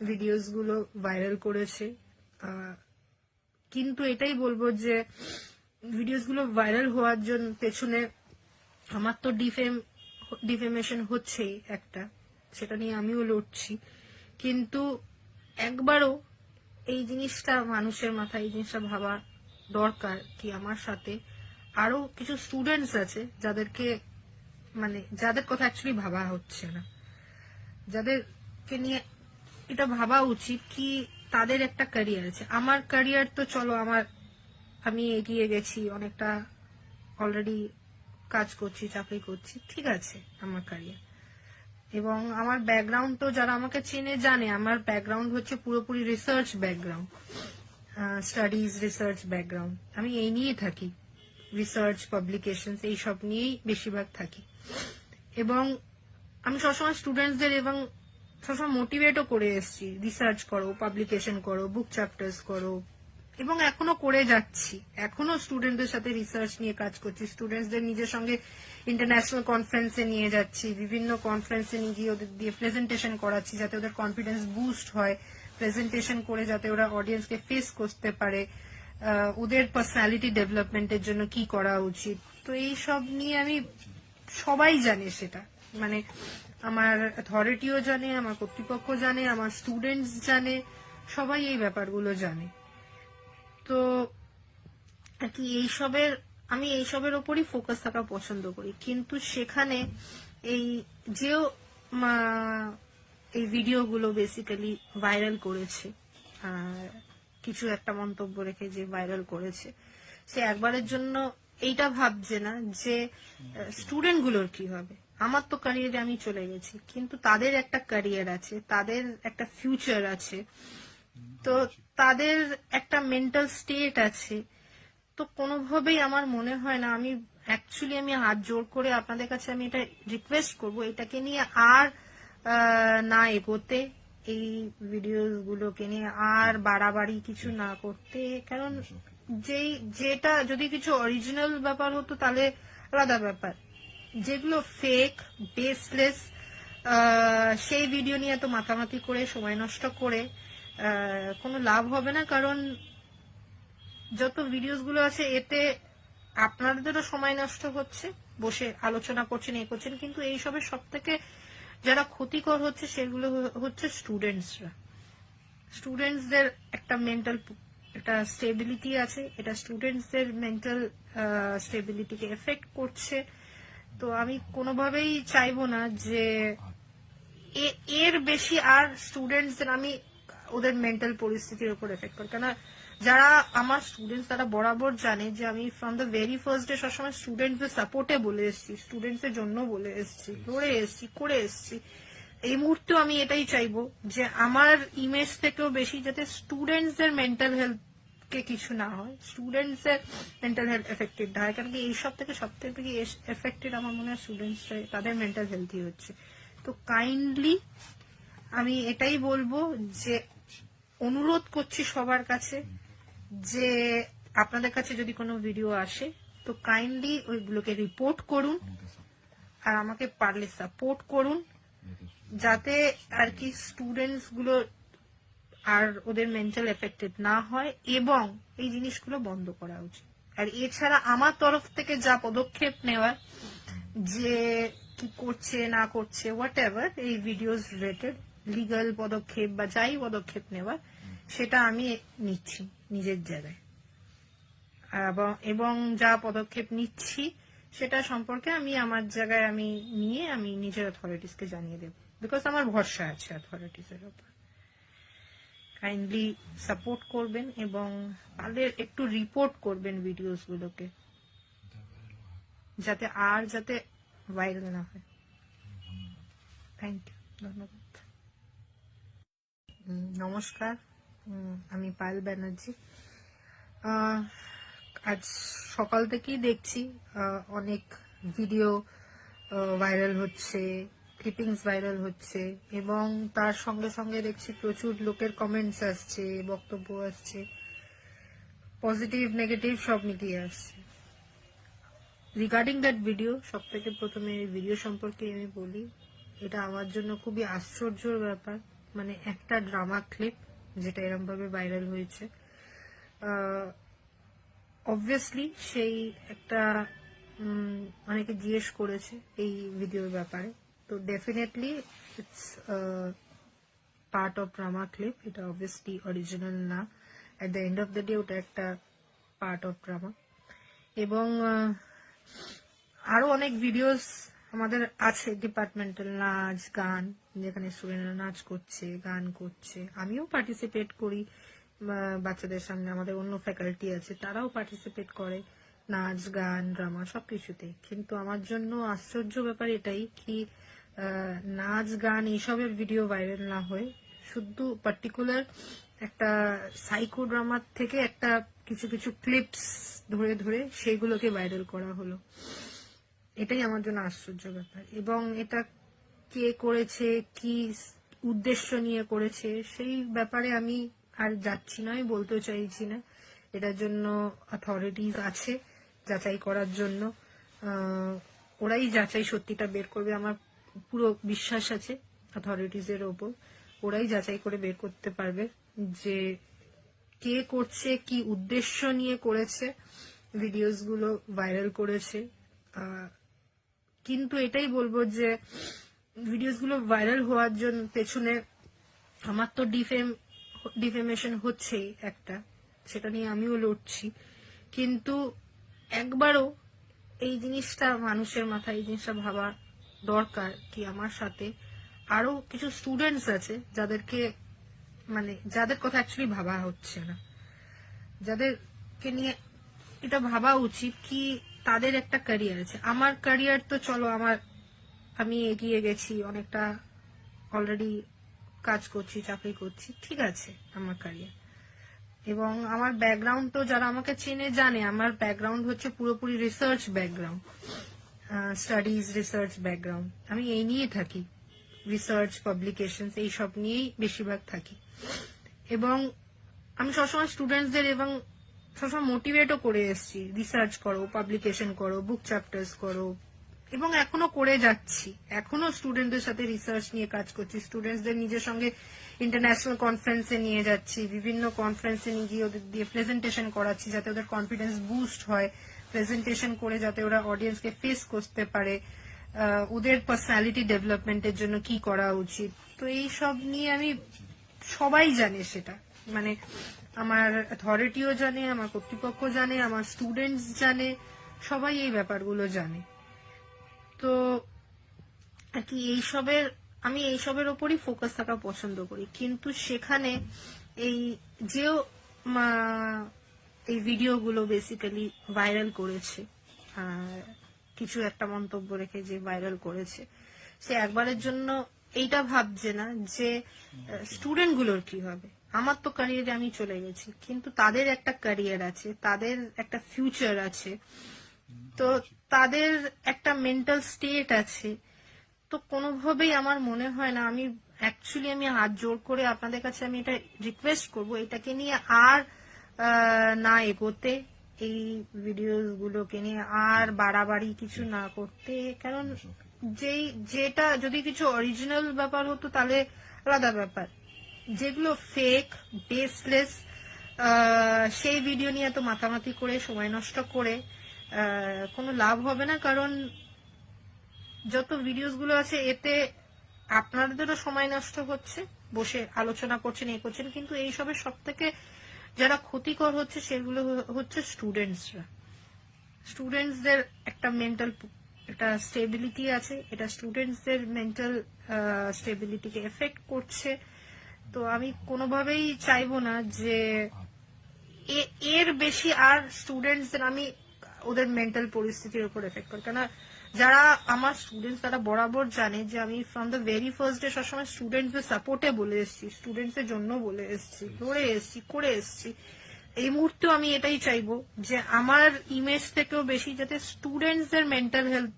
ভিডিওস গুলো ভাইরাল করেছে। কিন্তু এটাই বলবো যে ভিডিওস গুলো ভাইরাল হওয়ার জন্য পেছনে আমার তো ডিফেমেশন হচ্ছেই একটা, সেটা নিয়ে আমিও লড়ছি। কিন্তু একবারও এই জিনিসটা মানুষের মাথায় এই জিনিসটা ভাবা দরকার কি আমার সাথে আরো কিছু স্টুডেন্টস আছে যাদেরকে মানে যাদের কথা অ্যাকচুয়ালি ভাবা হচ্ছে না, যাদেরকে নিয়ে এটা ভাবা উচিত কি তাদের একটা ক্যারিয়ার আছে। আমার ক্যারিয়ার তো চলো আমি এগিয়ে গেছি অনেকটা, অলরেডি কাজ করছি, চাকরি করছি, ঠিক আছে আমার ক্যারিয়ার। এবং আমার ব্যাকগ্রাউন্ড তো যারা আমাকে চেনে জানে, আমার ব্যাকগ্রাউন্ড হচ্ছে পুরোপুরি research background, studies research background. আমি এই নিয়েই থাকি, রিসার্চ পাবলিকেশন এইসব নিয়েই বেশিরভাগ থাকি। এবং আমি সবসময় স্টুডেন্টসদের এবং সবসময় মোটিভেটও করে এসেছি, রিসার্চ করো, পাবলিকেশন করো, বুক চ্যাপ্টার্স করো, এবং এখনো করে যাচ্ছি। এখনো স্টুডেন্টদের সাথে রিসার্চ নিয়ে কাজ করছি, স্টুডেন্টসদের নিজের সঙ্গে ইন্টারন্যাশনাল কনফারেন্সে নিয়ে যাচ্ছি, বিভিন্ন কনফারেন্সে নিয়ে গিয়ে ওদের দিয়ে প্রেজেন্টেশন করাচ্ছি যাতে ওদের কনফিডেন্স বুস্ট হয়, প্রেজেন্টেশন করে যাতে ওরা অডিয়েন্সকে ফেস করতে পারে, ওদের পার্সোনালিটি ডেভেলপমেন্টের জন্য কি করা উচিত। তো এই সব নিয়ে আমি, সবাই জানে সেটা, মানে আমার অথরিটিও জানে, আমার কর্তৃপক্ষ জানে, আমার স্টুডেন্টস জানে, সবাই এই ব্যাপারগুলো জানে। তো আর কি আমি এইসবের ওপরই ফোকাস থাকা পছন্দ করি। কিন্তু সেখানে এই এই ভিডিওগুলো বেসিক্যালি ভাইরাল করেছে, কিছু একটা মন্তব্য রেখে যে ভাইরাল করেছে, সে একবারের জন্য এইটা ভাবছে না যে স্টুডেন্ট গুলোর কি হবে। আমার তো ক্যারিয়ারে আমি চলে গেছি, কিন্তু তাদের একটা ক্যারিয়ার আছে, তাদের একটা ফিউচার আছে, তো তাদের একটা মেন্টাল স্টেট আছে। তো কোনোভাবেই আমার মনে হয় না, আমি হাত জোর করে আপনাদের কাছে আমি এটা রিকোয়েস্ট করবো, এটাকে নিয়ে আর না এগোতে, এই ভিডিওগুলোকে নিয়ে আর বাড়াবাড়ি কিছু না করতে। কারণ যেটা যদি কিছু অরিজিনাল ব্যাপার হতো তাহলে আলাদা ব্যাপার, যেগুলো ফেক বেসলেস সেই ভিডিও নিয়ে তো মাতামাতি করে সময় নষ্ট করে কোনো লাভ হবে না। কারণ যত ভিডিওস গুলো আছে এতে আপনাদেরও সময় নষ্ট হচ্ছে, বসে আলোচনা করছেন, এ করছেন, কিন্তু এইসবের সব থেকে যারা ক্ষতিকর হচ্ছে সেগুলো হচ্ছে স্টুডেন্টসদের একটা মেন্টাল একটা স্টেবিলিটি আছে, এটা স্টুডেন্টসদের মেন্টাল স্টেবিলিটিকে এফেক্ট করছে। তো আমি কোনোভাবেই চাইবো না যে এর বেশি আর স্টুডেন্টসদের আমি ওদের মেন্টাল পরিস্থিতির উপর এফেক্ট করি। কেন যারা আমার স্টুডেন্টস তারা বরাবর জানে যে আমি from the very first day সবসময় স্টুডেন্টসদের সাপোর্টে বলে এসেছি, স্টুডেন্টসের জন্য বলে এসেছি, লড়ে এসেছি, করে এসেছি। এই মুহূর্তেও আমি এটাই চাইবো যে আমার ইমেজ থেকেও বেশি যাতে স্টুডেন্টসদের মেন্টাল হেলথ কে কিছু না হয়, স্টুডেন্টস এর মেন্টাল হেলথ এফেক্টেড হয়। কারণ কি এইসব থেকে সবথেকে এফেক্টেড আমার মনে হয় স্টুডেন্টসরা, তাদের মেন্টাল হেলথই হচ্ছে। তো কাইন্ডলি আমি এটাই বলবো যে অনুরোধ করছি সবার কাছে যে আপনাদের কাছে যদি কোনো ভিডিও আসে তো কাইন্ডলি ওইগুলোকে রিপোর্ট করুন আর আমাকে পারলে সাপোর্ট করুন, যাতে আর কি স্টুডেন্টস গুলো আর ওদের মেন্টাল এফেক্টেড না হয়, এবং এই জিনিসগুলো বন্ধ করা উচিত। আর এছাড়া আমার তরফ থেকে যা পদক্ষেপ নেওয়ার, যে কি করছে না করছে হোয়াট এভার এই ভিডিওস রিলেটেড লিগাল পদক্ষেপ বা যাই পদক্ষেপ নেওয়ার, সেটা আমি নিচ্ছি নিজের জায়গায়। এবং যা পদক্ষেপ নিচ্ছি সেটা সম্পর্কে আমি আমার জায়গায় আমি নিয়ে আমি নিজের অথরিটিসকে জানিয়ে দেব, বিকজ আমার ভরসা আছে অথরিটিসের উপর। কাইন্ডলি সাপোর্ট করবেন এবং তাদের একটু রিপোর্ট করবেন ভিডিওস গুলোকে, যাতে ভাইরাল না হয়। থ্যাংক ইউ, ধন্যবাদ। নমস্কার, আমি পায়েল ব্যানার্জি। আজ সকাল থেকেই দেখছি অনেক ভিডিও ভাইরাল হচ্ছে, ক্লিপিংস ভাইরাল হচ্ছে, এবং তার সঙ্গে সঙ্গে দেখছি প্রচুর লোকের কমেন্টস আসছে, বক্তব্য আসছে, পজিটিভ নেগেটিভ সব মিলিয়ে আসছে। রিগার্ডিং দ্যাট ভিডিও, সব থেকে প্রথমে ভিডিও সম্পর্কে আমি বলি, এটা আমার জন্য খুবই আশ্চর্যের ব্যাপার। মানে একটা ড্রামা ক্লিপ যেটা এরকম ভাবে ভাইরাল হয়েছে, অবভিয়াসলি সেই একটা অনেকে জিজ্ঞেস করেছে এই ভিডিওর ব্যাপারে, তো definitely it's part of drama clip, এটা অবভিয়াসলি অরিজিনাল না। At the end of the day ওটা একটা পার্ট অফ ড্রামা। এবং আরো অনেক ভিডিওস আমাদের আছে ডিপার্টমেন্টাল, নাচ গান, যেখানে স্টুডেন্টরা নাচ করছে, গান করছে, আমিও পার্টিসিপেট করি বাচ্চাদের সামনে, আমাদের অন্য ফ্যাকাল্টি আছে তারাও পার্টিসিপেট করে নাচ গান ড্রামা সবকিছুতেই। কিন্তু আমার জন্য আশ্চর্য ব্যাপার এটাই কি নাচ গান এইসবের ভিডিও ভাইরাল না হয়ে শুধু পার্টিকুলার একটা সাইকো ড্রামার থেকে একটা কিছু কিছু ক্লিপস ধরে ধরে সেগুলোকে ভাইরাল করা হলো। এটাই আমার জন্য আশ্চর্য ব্যাপার। এবং এটা কে করেছে, কি উদ্দেশ্য নিয়ে করেছে, সেই ব্যাপারে আমি আর যাচ্ছি না, আমি বলতেও চাইছি না। এটার জন্য অথরিটিস আছে যাচাই করার জন্য, ওরাই যাচাই সত্যিটা বের করবে। আমার পুরো বিশ্বাস আছে অথরিটিস এর ওপর, ওরাই যাচাই করে বের করতে পারবে যে কে করছে, কি উদ্দেশ্য নিয়ে করেছে, ভিডিওস গুলো ভাইরাল করেছে। কিন্তু এটাই বলবো যে ভিডিওস গুলো ভাইরাল হওয়ার জন্য পেছনে আমার তো ডিফেমেশন হচ্ছেই একটা, সেটা নিয়ে আমিও লড়ছি। কিন্তু একবারও এই জিনিসটা মানুষের মাথায় এই জিনিসটা ভাবা দরকার কি আমার সাথে আরো কিছু স্টুডেন্টস আছে যাদেরকে মানে যাদের কথা অ্যাকচুয়ালি ভাবা হচ্ছে না, যাদেরকে নিয়ে এটা ভাবা উচিত কি তাদের একটা ক্যারিয়ার আছে। আমার ক্যারিয়ার তো চলো আমি এগিয়ে গেছি অনেকটা, অলরেডি কাজ করছি, চাকরি করছি, ঠিক আছে আমার ক্যারিয়ার। এবং আমার ব্যাকগ্রাউন্ড তো যারা আমাকে চেনে জানে, আমার ব্যাকগ্রাউন্ড হচ্ছে পুরোপুরি research background, studies research background. আমি এই নিয়ে থাকি, রিসার্চ পাবলিকেশন এইসব নিয়েই বেশিরভাগ থাকি। এবং আমি সবসময় স্টুডেন্টসদের এবং সবসময় মোটিভেটও করে এসেছি, রিসার্চ করো, পাবলিকেশন করো, বুক চ্যাপ্টার্স করো, এবং এখনো করে যাচ্ছি। এখনো স্টুডেন্টদের সাথে রিসার্চ নিয়ে কাজ করছি, স্টুডেন্টসদের নিজের সঙ্গে ইন্টারন্যাশনাল কনফারেন্সে নিয়ে যাচ্ছি, বিভিন্ন কনফারেন্সে নিয়ে গিয়ে ওদের দিয়ে প্রেজেন্টেশন করাচ্ছি যাতে ওদের কনফিডেন্স বুস্ট হয়, প্রেজেন্টেশন করে যাতে ওরা অডিয়েন্সকে ফেস করতে পারে, ওদের পার্সোনালিটি ডেভেলপমেন্টের জন্য কি করা উচিত। তো এই সব নিয়ে আমি, সবাই জানে সেটা, মানে আমার অথরিটিও জানে, আমার কর্তৃপক্ষ জানে, আমার স্টুডেন্টস জানে, সবাই এই ব্যাপারগুলো জানে। তো আর কি আমি এইসবের ওপরই ফোকাস থাকা পছন্দ করি। কিন্তু সেখানে এই এই ভিডিওগুলো বেসিক্যালি ভাইরাল করেছে, কিছু একটা মন্তব্য রেখে যে ভাইরাল করেছে, সে একবারের জন্য এইটা ভাবছে না যে স্টুডেন্ট গুলোর কি হবে। আমার তো ক্যারিয়ারে আমি চলে গেছি, কিন্তু তাদের একটা ক্যারিয়ার আছে, তাদের একটা ফিউচার আছে, তো তাদের একটা মেন্টাল স্টেট আছে। তো কোনোভাবেই আমার মনে হয় না, আমি হাত জোর করে আপনাদের কাছে আমি এটা রিকোয়েস্ট করব, এটাকে নিয়ে আর না এগোতে, এই ভিডিওস গুলোকে নিয়ে আর বাড়াবাড়ি কিছু না করতে। কারণ যেটা যদি কিছু অরিজিনাল ব্যাপার হতো তাহলে আলাদা ব্যাপার, যেগুলো ফেক, বেসলেস, সেই ভিডিও নিয়ে তো মাতামাতি করে সময় নষ্ট করে কোনো লাভ হবে না। কারণ যত ভিডিওস গুলো আছে এতে আপনাদেরও সময় নষ্ট হচ্ছে, বসে আলোচনা করছেন, এ করছেন, কিন্তু এইসবের সব থেকে যারা ক্ষতিকর হচ্ছে সেগুলো হচ্ছে স্টুডেন্টসরা। স্টুডেন্টসদের একটা মেন্টাল একটা স্টেবিলিটি আছে, এটা স্টুডেন্টসদের মেন্টাল স্টেবিলিটিকে এফেক্ট করছে। তো আমি কোনোভাবেই চাইবো না যে এর বেশি আর স্টুডেন্টসদের আমি ওদের মেন্টাল পরিস্থিতির উপর এফেক্ট করি। কেন, যারা আমার স্টুডেন্টস তারা বরাবর জানে যে আমি from the very first day সবসময় স্টুডেন্টসদের সাপোর্টে বলে এসেছি, স্টুডেন্টসের জন্য বলে এসেছি, লড়ে এসেছি, করে এসেছি। এই মুহূর্তেও আমি এটাই চাইবো যে আমার ইমেজ থেকেও বেশি যাতে স্টুডেন্টসদের মেন্টাল হেলথ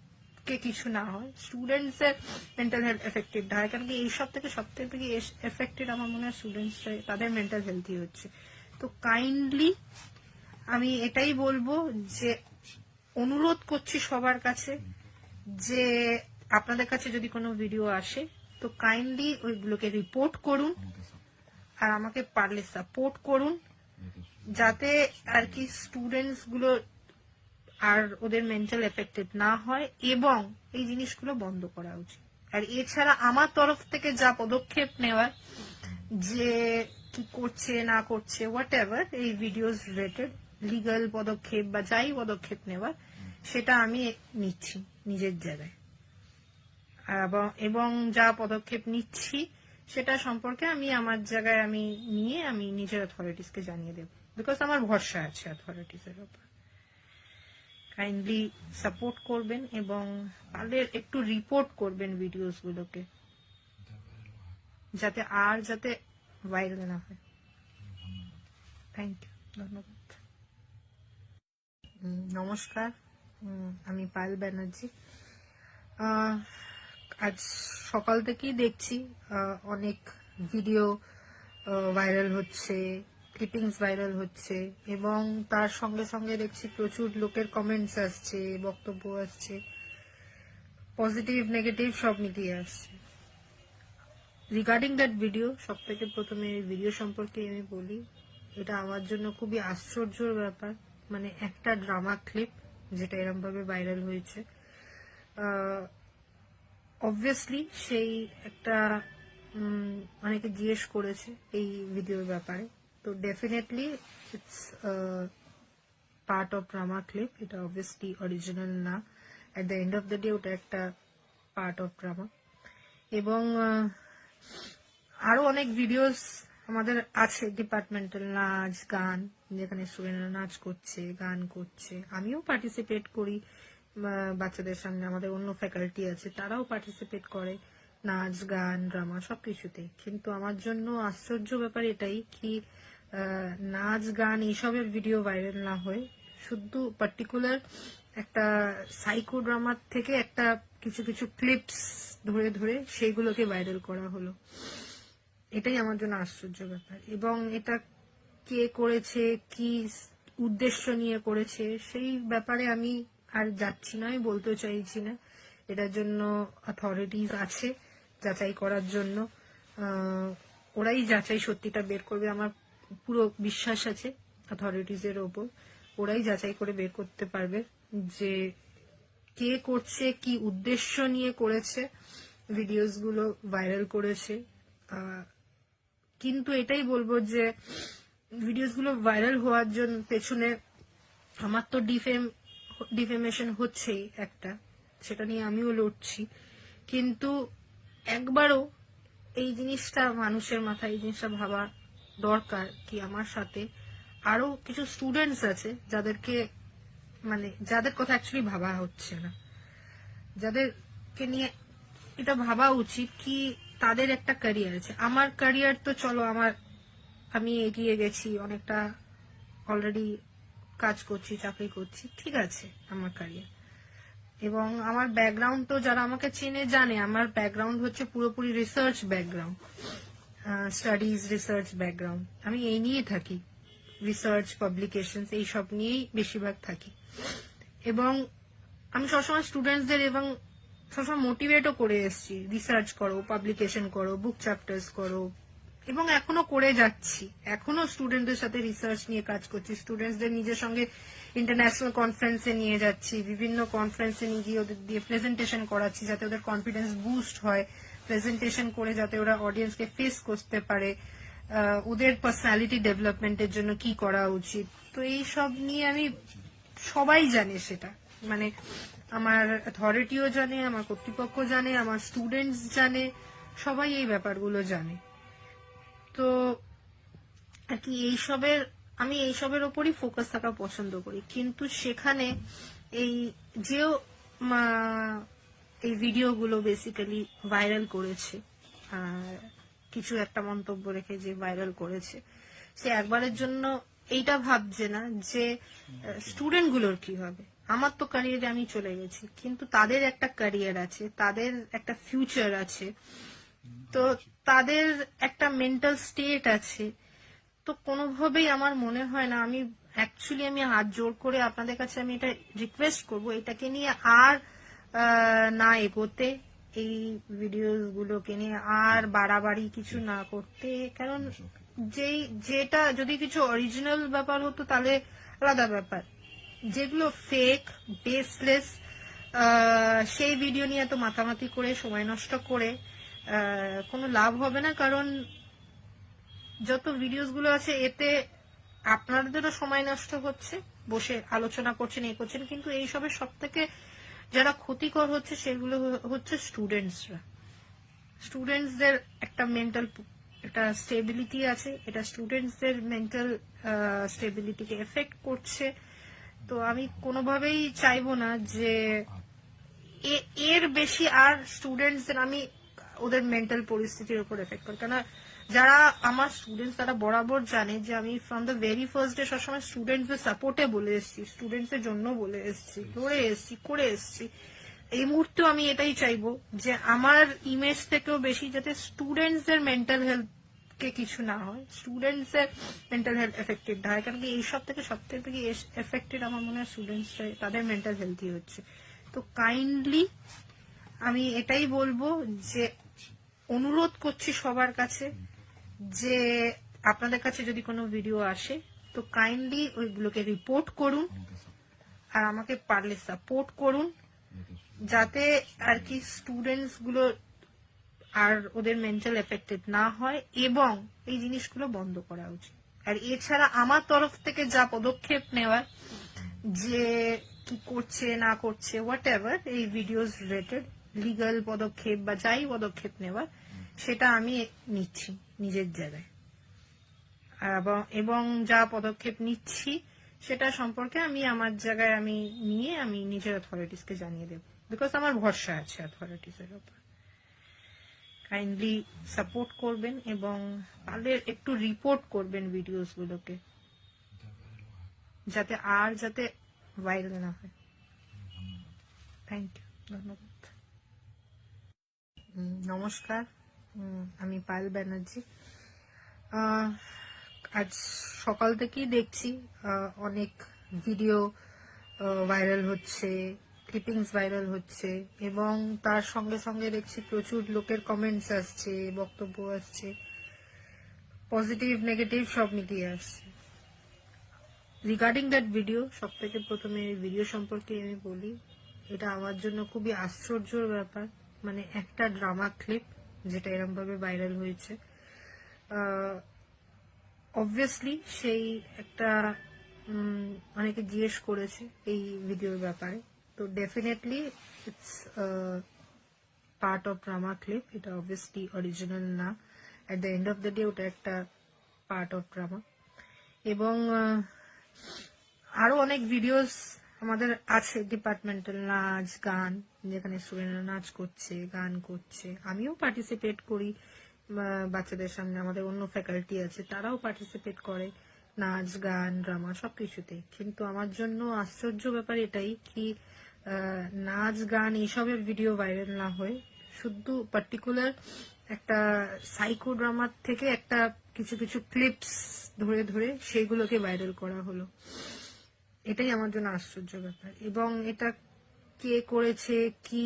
কে কিছু না হয়, স্টুডেন্টসদের মেন্টাল হেলথ এফেক্টেড না হয়। কারণ কি এইসব থেকে সব থেকে এফেক্টেড আমার মনে হয় স্টুডেন্টসরা, তাদের মেন্টাল হেলথই হচ্ছে। তো কাইন্ডলি আমি এটাই বলবো যে অনুরোধ করছি সবার কাছে যে আপনাদের কাছে যদি কোনো ভিডিও আসে তো কাইন্ডলি ওইগুলোকে রিপোর্ট করুন, আর আমাকে পারলে সাপোর্ট করুন, যাতে আর কি স্টুডেন্টস গুলো আর ওদের মেন্টাল এফেক্টেড না হয়, এবং এই জিনিসগুলো বন্ধ করা উচিত। আর এছাড়া আমার তরফ থেকে যা পদক্ষেপ নেওয়ার, যে কি করছে না করছে হোয়াট এভার, এই ভিডিওস রিলেটেড লিগাল পদক্ষেপ বা যাই পদক্ষেপ নেওয়ার, সেটা আমি নিচ্ছি নিজের জায়গায়। এবং যা পদক্ষেপ নিচ্ছি সেটা সম্পর্কে আমি আমার জায়গায় আমি নিয়ে আমি নিজের অথরিটিসকে জানিয়ে দেব, বিকজ আমার ভরসা আছে অথরিটিসের উপর। কাইন্ডলি সাপোর্ট করবেন এবং তাদের একটু রিপোর্ট করবেন ভিডিওস গুলোকে, যাতে ভাইরাল না হয়। থ্যাংক ইউ, ধন্যবাদ। নমস্কার, আমি পায়েল ব্যানার্জি। আজ সকাল থেকেই দেখছি অনেক ভিডিও ভাইরাল হচ্ছে, ক্লিপিংস ভাইরাল হচ্ছে, এবং তার সঙ্গে সঙ্গে দেখছি প্রচুর লোকের কমেন্টস আসছে, বক্তব্য আসছে, পজিটিভ নেগেটিভ সব মিলিয়ে আসছে। রিগার্ডিং দ্যাট ভিডিও, সব থেকে প্রথমে এই ভিডিও সম্পর্কে আমি বলি, এটা আমার জন্য খুবই আশ্চর্যের ব্যাপার। মানে একটা ড্রামা ক্লিপ যেটা এরকম ভাবে ভাইরাল হয়েছে, অবভিয়াসলি সেই একটা অনেকে জিজ্ঞেস করেছে এই ভিডিওর ব্যাপারে, তো definitely it's part of drama clip, এটা অবভিয়াসলি অরিজিনাল না। At the end of the day ওটা একটা পার্ট অফ ড্রামা। এবং আরো অনেক ভিডিওস আমাদের আছে, ডিপার্টমেন্টাল নাচ গান, যেখানে স্টুডেন্টরা নাচ করছে, গান করছে, আমিও পার্টিসিপেট করি বাচ্চাদের সামনে, আমাদের অন্য ফ্যাকাল্টি আছে তারাও পার্টিসিপেট করে নাচ গান ড্রামা সবকিছুতে। কিন্তু আমার জন্য আশ্চর্য ব্যাপার এটাই কি নাচ গান এইসবের ভিডিও ভাইরাল না হয়ে শুধু পার্টিকুলার একটা সাইকো ড্রামার থেকে একটা কিছু কিছু ক্লিপস ধরে ধরে সেইগুলোকে ভাইরাল করা হলো। এটাই আমার জন্য আশ্চর্য ব্যাপার। এবং এটা কে করেছে, কি উদ্দেশ্য নিয়ে করেছে, সেই ব্যাপারে আমি আর যাচ্ছি না, আমি বলতেও চাইছি না। এটার জন্য অথরিটিস আছে যাচাই করার জন্য, ওরাই যাচাই সত্যিটা বের করবে। আমার পুরো বিশ্বাস আছে অথরিটিসের ওপর, ওরাই যাচাই করে বের করতে পারবে যে কে করছে, কি উদ্দেশ্য নিয়ে করেছে, ভিডিওস গুলো ভাইরাল করেছে। কিন্তু এটাই বলবো যে ভিডিওস গুলো ভাইরাল হওয়ার জন্য পেছনে আমার তো ডিফেমেশন হচ্ছেই একটা, সেটা নিয়ে আমিও লড়ছি। কিন্তু একবারও এই জিনিসটা মানুষের মাথায় এই জিনিসটা ভাবা দরকার কি আমার সাথে আরো কিছু স্টুডেন্টস আছে যাদেরকে যাদের কথা অ্যাকচুয়ালি ভাবা হচ্ছে না, যাদেরকে নিয়ে এটা ভাবা উচিত কি তাদের একটা ক্যারিয়ার আছে। আমার ক্যারিয়ার তো চলো আমার আমি এগিয়ে গেছি, অনেকটা অলরেডি কাজ করছি, চাকরি করছি, ঠিক আছে আমার ক্যারিয়ার। এবং আমার ব্যাকগ্রাউন্ড তো যারা আমাকে চেনে জানে, আমার ব্যাকগ্রাউন্ড হচ্ছে পুরোপুরি research background, studies research background. আমি এই নিয়ে থাকি, রিসার্চ পাবলিকেশন এইসব নিয়েই বেশিরভাগ থাকি। এবং আমি সবসময় স্টুডেন্টসদের এবং সবসময় মোটিভেটও করে এসেছি, রিসার্চ করো, পাবলিকেশন করো, বুক চ্যাপ্টার্স করো, এবং এখনো করে যাচ্ছি। এখনো স্টুডেন্টদের সাথে রিসার্চ নিয়ে কাজ করছি, স্টুডেন্টসদের নিজের সঙ্গে ইন্টারন্যাশনাল কনফারেন্সে নিয়ে যাচ্ছি, বিভিন্ন কনফারেন্সে নিয়ে গিয়ে ওদের দিয়ে প্রেজেন্টেশন করাচ্ছি যাতে ওদের কনফিডেন্স বুস্ট হয়, প্রেজেন্টেশন করে যাতে ওরা অডিয়েন্সকে ফেস করতে পারে, ওদের পার্সোনালিটি ডেভেলপমেন্টের জন্য কি করা উচিত। তো এই সব নিয়ে আমি, সবাই জানে সেটা, মানে আমার অথরিটিও জানে, আমার কর্তৃপক্ষ জানে, আমার স্টুডেন্টস জানে, সবাই এই ব্যাপারগুলো জানে। তো আর কি আমি এইসবের ওপরই ফোকাস থাকা পছন্দ করি। কিন্তু সেখানে এই যেও এই ভিডিওগুলো বেসিক্যালি ভাইরাল করেছে, কিছু একটা মন্তব্য রেখে যে ভাইরাল করেছে, সে একবারের জন্য এইটা ভাবছে না যে স্টুডেন্ট গুলোর কি হবে। আমার তো ক্যারিয়ারে আমি চলে গেছি, কিন্তু তাদের একটা ক্যারিয়ার আছে, তাদের একটা ফিউচার আছে, তো তাদের একটা মেন্টাল স্টেট আছে। তো কোনোভাবেই আমার মনে হয় না, আমি হাত জোর করে আপনাদের কাছে আমি এটা রিকোয়েস্ট করব, এটাকে নিয়ে আর না এগোতে, এই ভিডিওগুলোকে নিয়ে আর বাড়াবাড়ি কিছু না করতে। কারণ যেটা যদি কিছু অরিজিনাল ব্যাপার হতো তাহলে আলাদা ব্যাপার, যেগুলো ফেক, বেসলেস, সেই ভিডিও নিয়ে এত মাতামাতি করে সময় নষ্ট করে কোনো লাভ হবে না। কারণ যত ভিডিওস গুলো আছে এতে আপনাদেরও সময় নষ্ট হচ্ছে, বসে আলোচনা করছেন, এ করছেন, কিন্তু এইসবের সব থেকে যারা ক্ষতিকর হচ্ছে সেগুলো হচ্ছে স্টুডেন্টসরা। স্টুডেন্টসদের একটা মেন্টাল একটা স্টেবিলিটি আছে, এটা স্টুডেন্টসদের মেন্টাল স্টেবিলিটিকে এফেক্ট করছে। তো আমি কোনোভাবেই চাইবো না যে এর বেশি আর স্টুডেন্টসদের আমি ওদের মেন্টাল পরিস্থিতির উপর এফেক্ট করি। কেন, যারা আমার স্টুডেন্টস তারা বরাবর জানে যে আমি from the very first day সবসময় স্টুডেন্টসদের সাপোর্টে বলে এসেছি, স্টুডেন্টসদের জন্য বলে এসেছি, লড়ে এসেছি, করে এসেছি। এই মুহূর্তে আমি এটাই চাইবো যে আমার ইমেজ থেকেও বেশি যাতে স্টুডেন্টসদের মেন্টাল হেলথ কে কিছু না হয়, স্টুডেন্টসদের মেন্টাল হেলথ এফেক্টেড হয়। কারণ কি এইসব থেকে সবথেকে বেশি এফেক্টেড আমার মনে হয় স্টুডেন্টসরা, তাদের মেন্টাল হেলথই হচ্ছে। তো কাইন্ডলি আমি এটাই বলবো যে অনুরোধ করছি সবার কাছে যে আপনাদের কাছে যদি কোনো ভিডিও আসে তো কাইন্ডলি ওইগুলোকে রিপোর্ট করুন, আর আমাকে পারলে সাপোর্ট করুন, যাতে আর কি স্টুডেন্টস গুলো আর ওদের মেন্টাল এফেক্টেড না হয়, এবং এই জিনিসগুলো বন্ধ করা উচিত। আর এছাড়া আমার তরফ থেকে যা পদক্ষেপ নেওয়ার, যে কি করছে না করছে হোয়াট এভার, এই ভিডিওস রিলেটেড লিগাল পদক্ষেপ বা যাই পদক্ষেপ নেওয়ার, সেটা আমি নিচ্ছি নিজের জায়গায়। এবং যা পদক্ষেপ নিচ্ছি সেটা সম্পর্কে আমি আমার জায়গায় আমি নিয়ে আমি নিজের অথরিটিসকে জানিয়ে দেব, বিকজ আমার ভরসা আছে অথরিটিসের উপর। কাইন্ডলি সাপোর্ট করবেন এবং পারলে একটু রিপোর্ট করবেন ভিডিওস গুলোকে, যাতে ভাইরাল না হয়। থ্যাংক ইউ, ধন্যবাদ। নমস্কার, আমি পায়েল ব্যানার্জি। আজ সকাল থেকেই দেখছি অনেক ভিডিও ভাইরাল হচ্ছে, ক্লিপিংস ভাইরাল হচ্ছে, এবং তার সঙ্গে সঙ্গে দেখছি প্রচুর লোকের কমেন্টস আসছে, বক্তব্য আসছে, পজিটিভ নেগেটিভ সব মিলিয়ে আসছে। রিগার্ডিং দ্যাট ভিডিও, সব থেকে প্রথমে ভিডিও সম্পর্কে আমি বলি, এটা আমার জন্য খুবই আশ্চর্যের ব্যাপার। মানে একটা ড্রামা ক্লিপ যেটা এরকম ভাবে ভাইরাল হয়েছে, অবভিয়াসলি সেই একটা অনেকে জিজ্ঞেস করেছে এই ভিডিওর ব্যাপারে, তো definitely it's part of drama clip, এটা অবভিয়াসলি অরিজিনাল না। At the end of the day ওটা একটা পার্ট অফ ড্রামা। এবং আরো অনেক ভিডিওস আমাদের আছে, ডিপার্টমেন্টাল নাচ গান, যেখানে স্টুডেন্টরা নাচ করছে, গান করছে, আমিও পার্টিসিপেট করি, বাচ্চাদের সামনে, আমাদের অন্য ফ্যাকাল্টি আছে, তারাও পার্টিসিপেট করে নাচ গান ড্রামা সবকিছুতে। কিন্তু আমার জন্য আশ্চর্য ব্যাপার এটাই কি নাচ গান এইসবের ভিডিও ভাইরাল না হয়ে শুধু পার্টিকুলার একটা সাইকো ড্রামার থেকে একটা কিছু কিছু ক্লিপস ধরে ধরে সেইগুলোকে ভাইরাল করা হলো। এটাই আমার জন্য আশ্চর্য ব্যাপার। এবং এটা কে করেছে, কি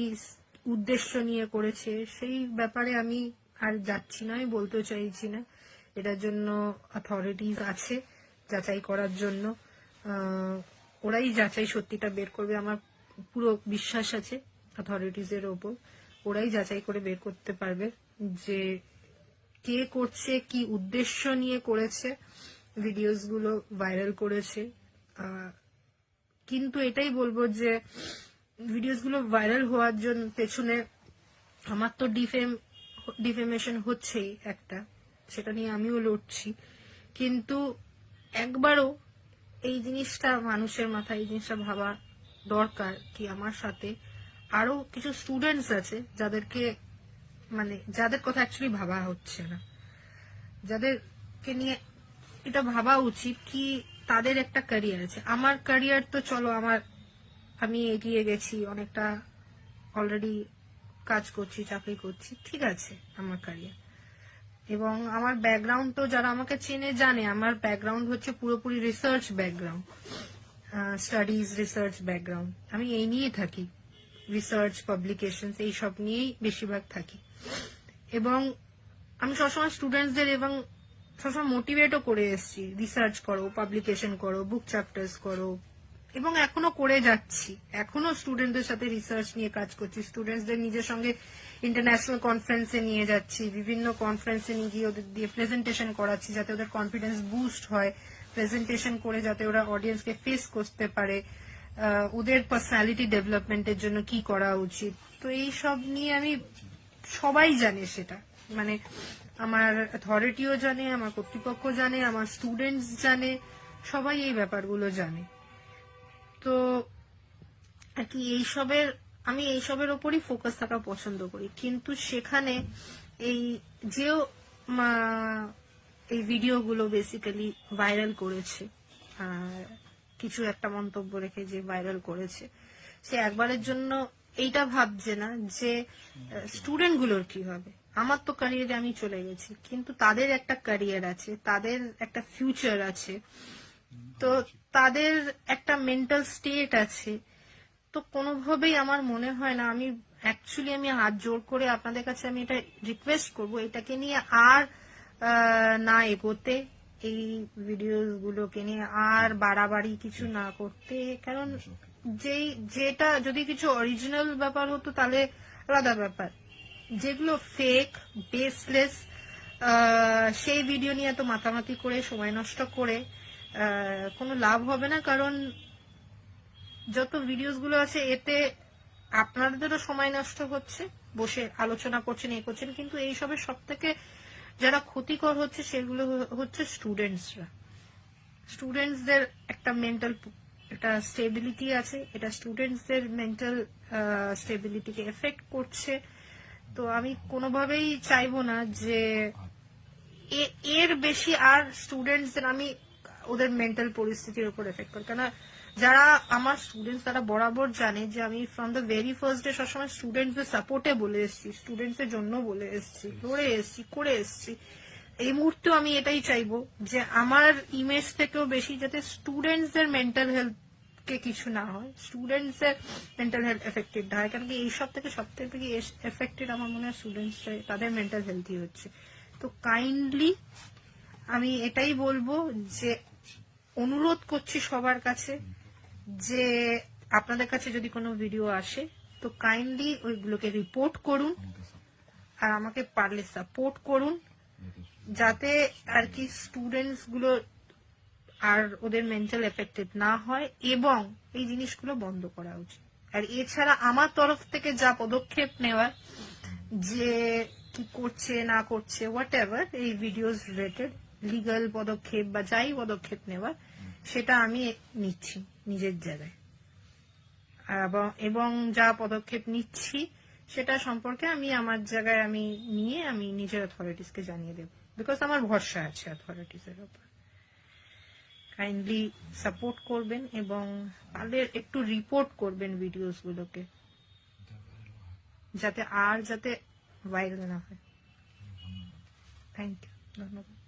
উদ্দেশ্য নিয়ে করেছে, সেই ব্যাপারে আমি আর যাচ্ছি না, আমি বলতে চাইছি না। এটার জন্য অথরিটিজ আছে যাচাই করার জন্য। ওরাই যাচাই সত্যিটা বের করবে, আমার পুরো বিশ্বাস আছে অথরিটিজের ওপর। ওরাই যাচাই করে বের করতে পারবে যে কে করছে, কি উদ্দেশ্য নিয়ে করেছে, ভিডিওস গুলো ভাইরাল করেছে। কিন্তু এটাই বলবো যে ভিডিওস গুলো ভাইরাল হওয়ার জন্য পেছনে আমার তো ডিফেমেশন হচ্ছেই একটা, সেটা নিয়ে আমিও লড়ছি। কিন্তু একবারও এই জিনিসটা মানুষের মাথায় এই জিনিসটা ভাবা দরকার কি আমার সাথে আরো কিছু স্টুডেন্টস আছে যাদেরকে যাদের কথা অ্যাকচুয়ালি ভাবা হচ্ছে না, যাদেরকে নিয়ে এটা ভাবা উচিত কি তাদের একটা ক্যারিয়ার আছে। আমার ক্যারিয়ার তো চলো আমি এগিয়ে গেছি অনেকটা, অলরেডি কাজ করছি, চাকরি করছি, ঠিক আছে আমার ক্যারিয়ার। এবং আমার ব্যাকগ্রাউন্ড তো যারা আমাকে চেনে জানে, আমার ব্যাকগ্রাউন্ড হচ্ছে পুরোপুরি research background, studies research background. আমি এই নিয়েই থাকি, রিসার্চ পাবলিকেশন এইসব নিয়েই বেশিরভাগ থাকি। এবং আমি সবসময় স্টুডেন্টসদের এবং সবসময় মোটিভেটও করে এসেছি, রিসার্চ করো, পাবলিকেশন করো, বুক চ্যাপ্টার্স করো, এবং এখনো করে যাচ্ছি। এখনো স্টুডেন্টদের সাথে রিসার্চ নিয়ে কাজ করছি, স্টুডেন্টসদের নিজের সঙ্গে ইন্টারন্যাশনাল কনফারেন্সে নিয়ে যাচ্ছি, বিভিন্ন কনফারেন্সে নিয়ে গিয়ে ওদের দিয়ে প্রেজেন্টেশন করাচ্ছি যাতে ওদের কনফিডেন্স বুস্ট হয়, প্রেজেন্টেশন করে যাতে ওরা অডিয়েন্সকে ফেস করতে পারে, ওদের পার্সোনালিটি ডেভেলপমেন্টের জন্য কি করা উচিত। তো এই সব নিয়ে আমি, সবাই জানে সেটা, আমার অথরিটিও জানে, আমার কর্তৃপক্ষ জানে, আমার স্টুডেন্টস জানে, সবাই এই ব্যাপারগুলো জানে। তো আর কি আমি এইসবের ওপরই ফোকাস থাকা পছন্দ করি। কিন্তু সেখানে এই এই ভিডিওগুলো বেসিক্যালি ভাইরাল করেছে, কিছু একটা মন্তব্য রেখে যে ভাইরাল করেছে, সে একবারের জন্য এইটা ভাবছে না যে স্টুডেন্ট গুলোর কি হবে। আমার তো ক্যারিয়ারে আমি চলে গেছি, কিন্তু তাদের একটা ক্যারিয়ার আছে, তাদের একটা ফিউচার আছে, তো তাদের একটা মেন্টাল স্টেট আছে। তো কোনোভাবেই আমার মনে হয় না, আমি হাত জোর করে আপনাদের কাছে আমি এটা রিকোয়েস্ট করব, এটাকে নিয়ে আর না এগোতে, এই ভিডিওগুলোকে নিয়ে আর বাড়াবাড়ি কিছু না করতে। কারণ যেটা যদি কিছু অরিজিনাল ব্যাপার হতো তাহলে আলাদা ব্যাপার, যেগুলো ফেক বেসলেস সেই ভিডিও নিয়ে তো মাতামাতি করে সময় নষ্ট করে কোনো লাভ হবে না। কারণ যত ভিডিওস গুলো আছে এতে আপনাদেরও সময় নষ্ট হচ্ছে, বসে আলোচনা করছেন, এ করছেন, কিন্তু এইসবের সব থেকে যারা ক্ষতিকর হচ্ছে সেগুলো হচ্ছে স্টুডেন্টসরা। স্টুডেন্টসদের একটা মেন্টাল একটা স্টেবিলিটি আছে, এটা স্টুডেন্টসদের মেন্টাল স্টেবিলিটিকে এফেক্ট করছে। তো আমি কোনোভাবেই চাইবো না যে এর বেশি আর স্টুডেন্টসদের আমি ওদের মেন্টাল পরিস্থিতির উপর এফেক্ট করি। কেন যারা আমার স্টুডেন্টস তারা বরাবর জানে যে আমি from the very first day সবসময় স্টুডেন্টসদের সাপোর্টে বলে এসেছি, স্টুডেন্টসের জন্য বলে এসেছি, লড়ে এসেছি, করে এসেছি। এই মুহূর্তেও আমি এটাই চাইবো যে আমার ইমেজ থেকেও বেশি যাতে স্টুডেন্টসদের মেন্টাল হেলথ কে কিছু না হয়, স্টুডেন্টসদের মেন্টাল হেলথ এফেক্টেড হয়। কারণ কি এইসব থেকে সবথেকে এফেক্টেড আমার মনে হয় স্টুডেন্টসরা, তাদের মেন্টাল হেলথই হচ্ছে। তো কাইন্ডলি আমি এটাই বলবো যে অনুরোধ করছি সবার কাছে যে আপনাদের কাছে যদি কোনো ভিডিও আসে তো কাইন্ডলি ওইগুলোকে রিপোর্ট করুন, আর আমাকে পারলে সাপোর্ট করুন, যাতে আর কি স্টুডেন্টস গুলো আর ওদের মেন্টাল এফেক্টেড না হয়, এবং এই জিনিসগুলো বন্ধ করা উচিত। আর এছাড়া আমার তরফ থেকে যা পদক্ষেপ নেওয়ার, যে কি করছে না করছে হোয়াট এভার এই ভিডিওস রিলেটেড লিগাল পদক্ষেপ বা যাই পদক্ষেপ নেওয়ার, সেটা আমি নিচ্ছি নিজের জায়গায়। এবং যা পদক্ষেপ নিচ্ছি সেটা সম্পর্কে আমি আমার জায়গায় আমি নিয়ে আমি নিজের অথরিটিসকে জানিয়ে দেবো, বিকজ আমার ভরসা আছে অথরিটিসের উপর। কাইন্ডলি সাপোর্ট করবেন এবং তাদের একটু রিপোর্ট করবেন ভিডিওস গুলোকে, যাতে ভাইরাল না হয়। থ্যাংক ইউ, ধন্যবাদ।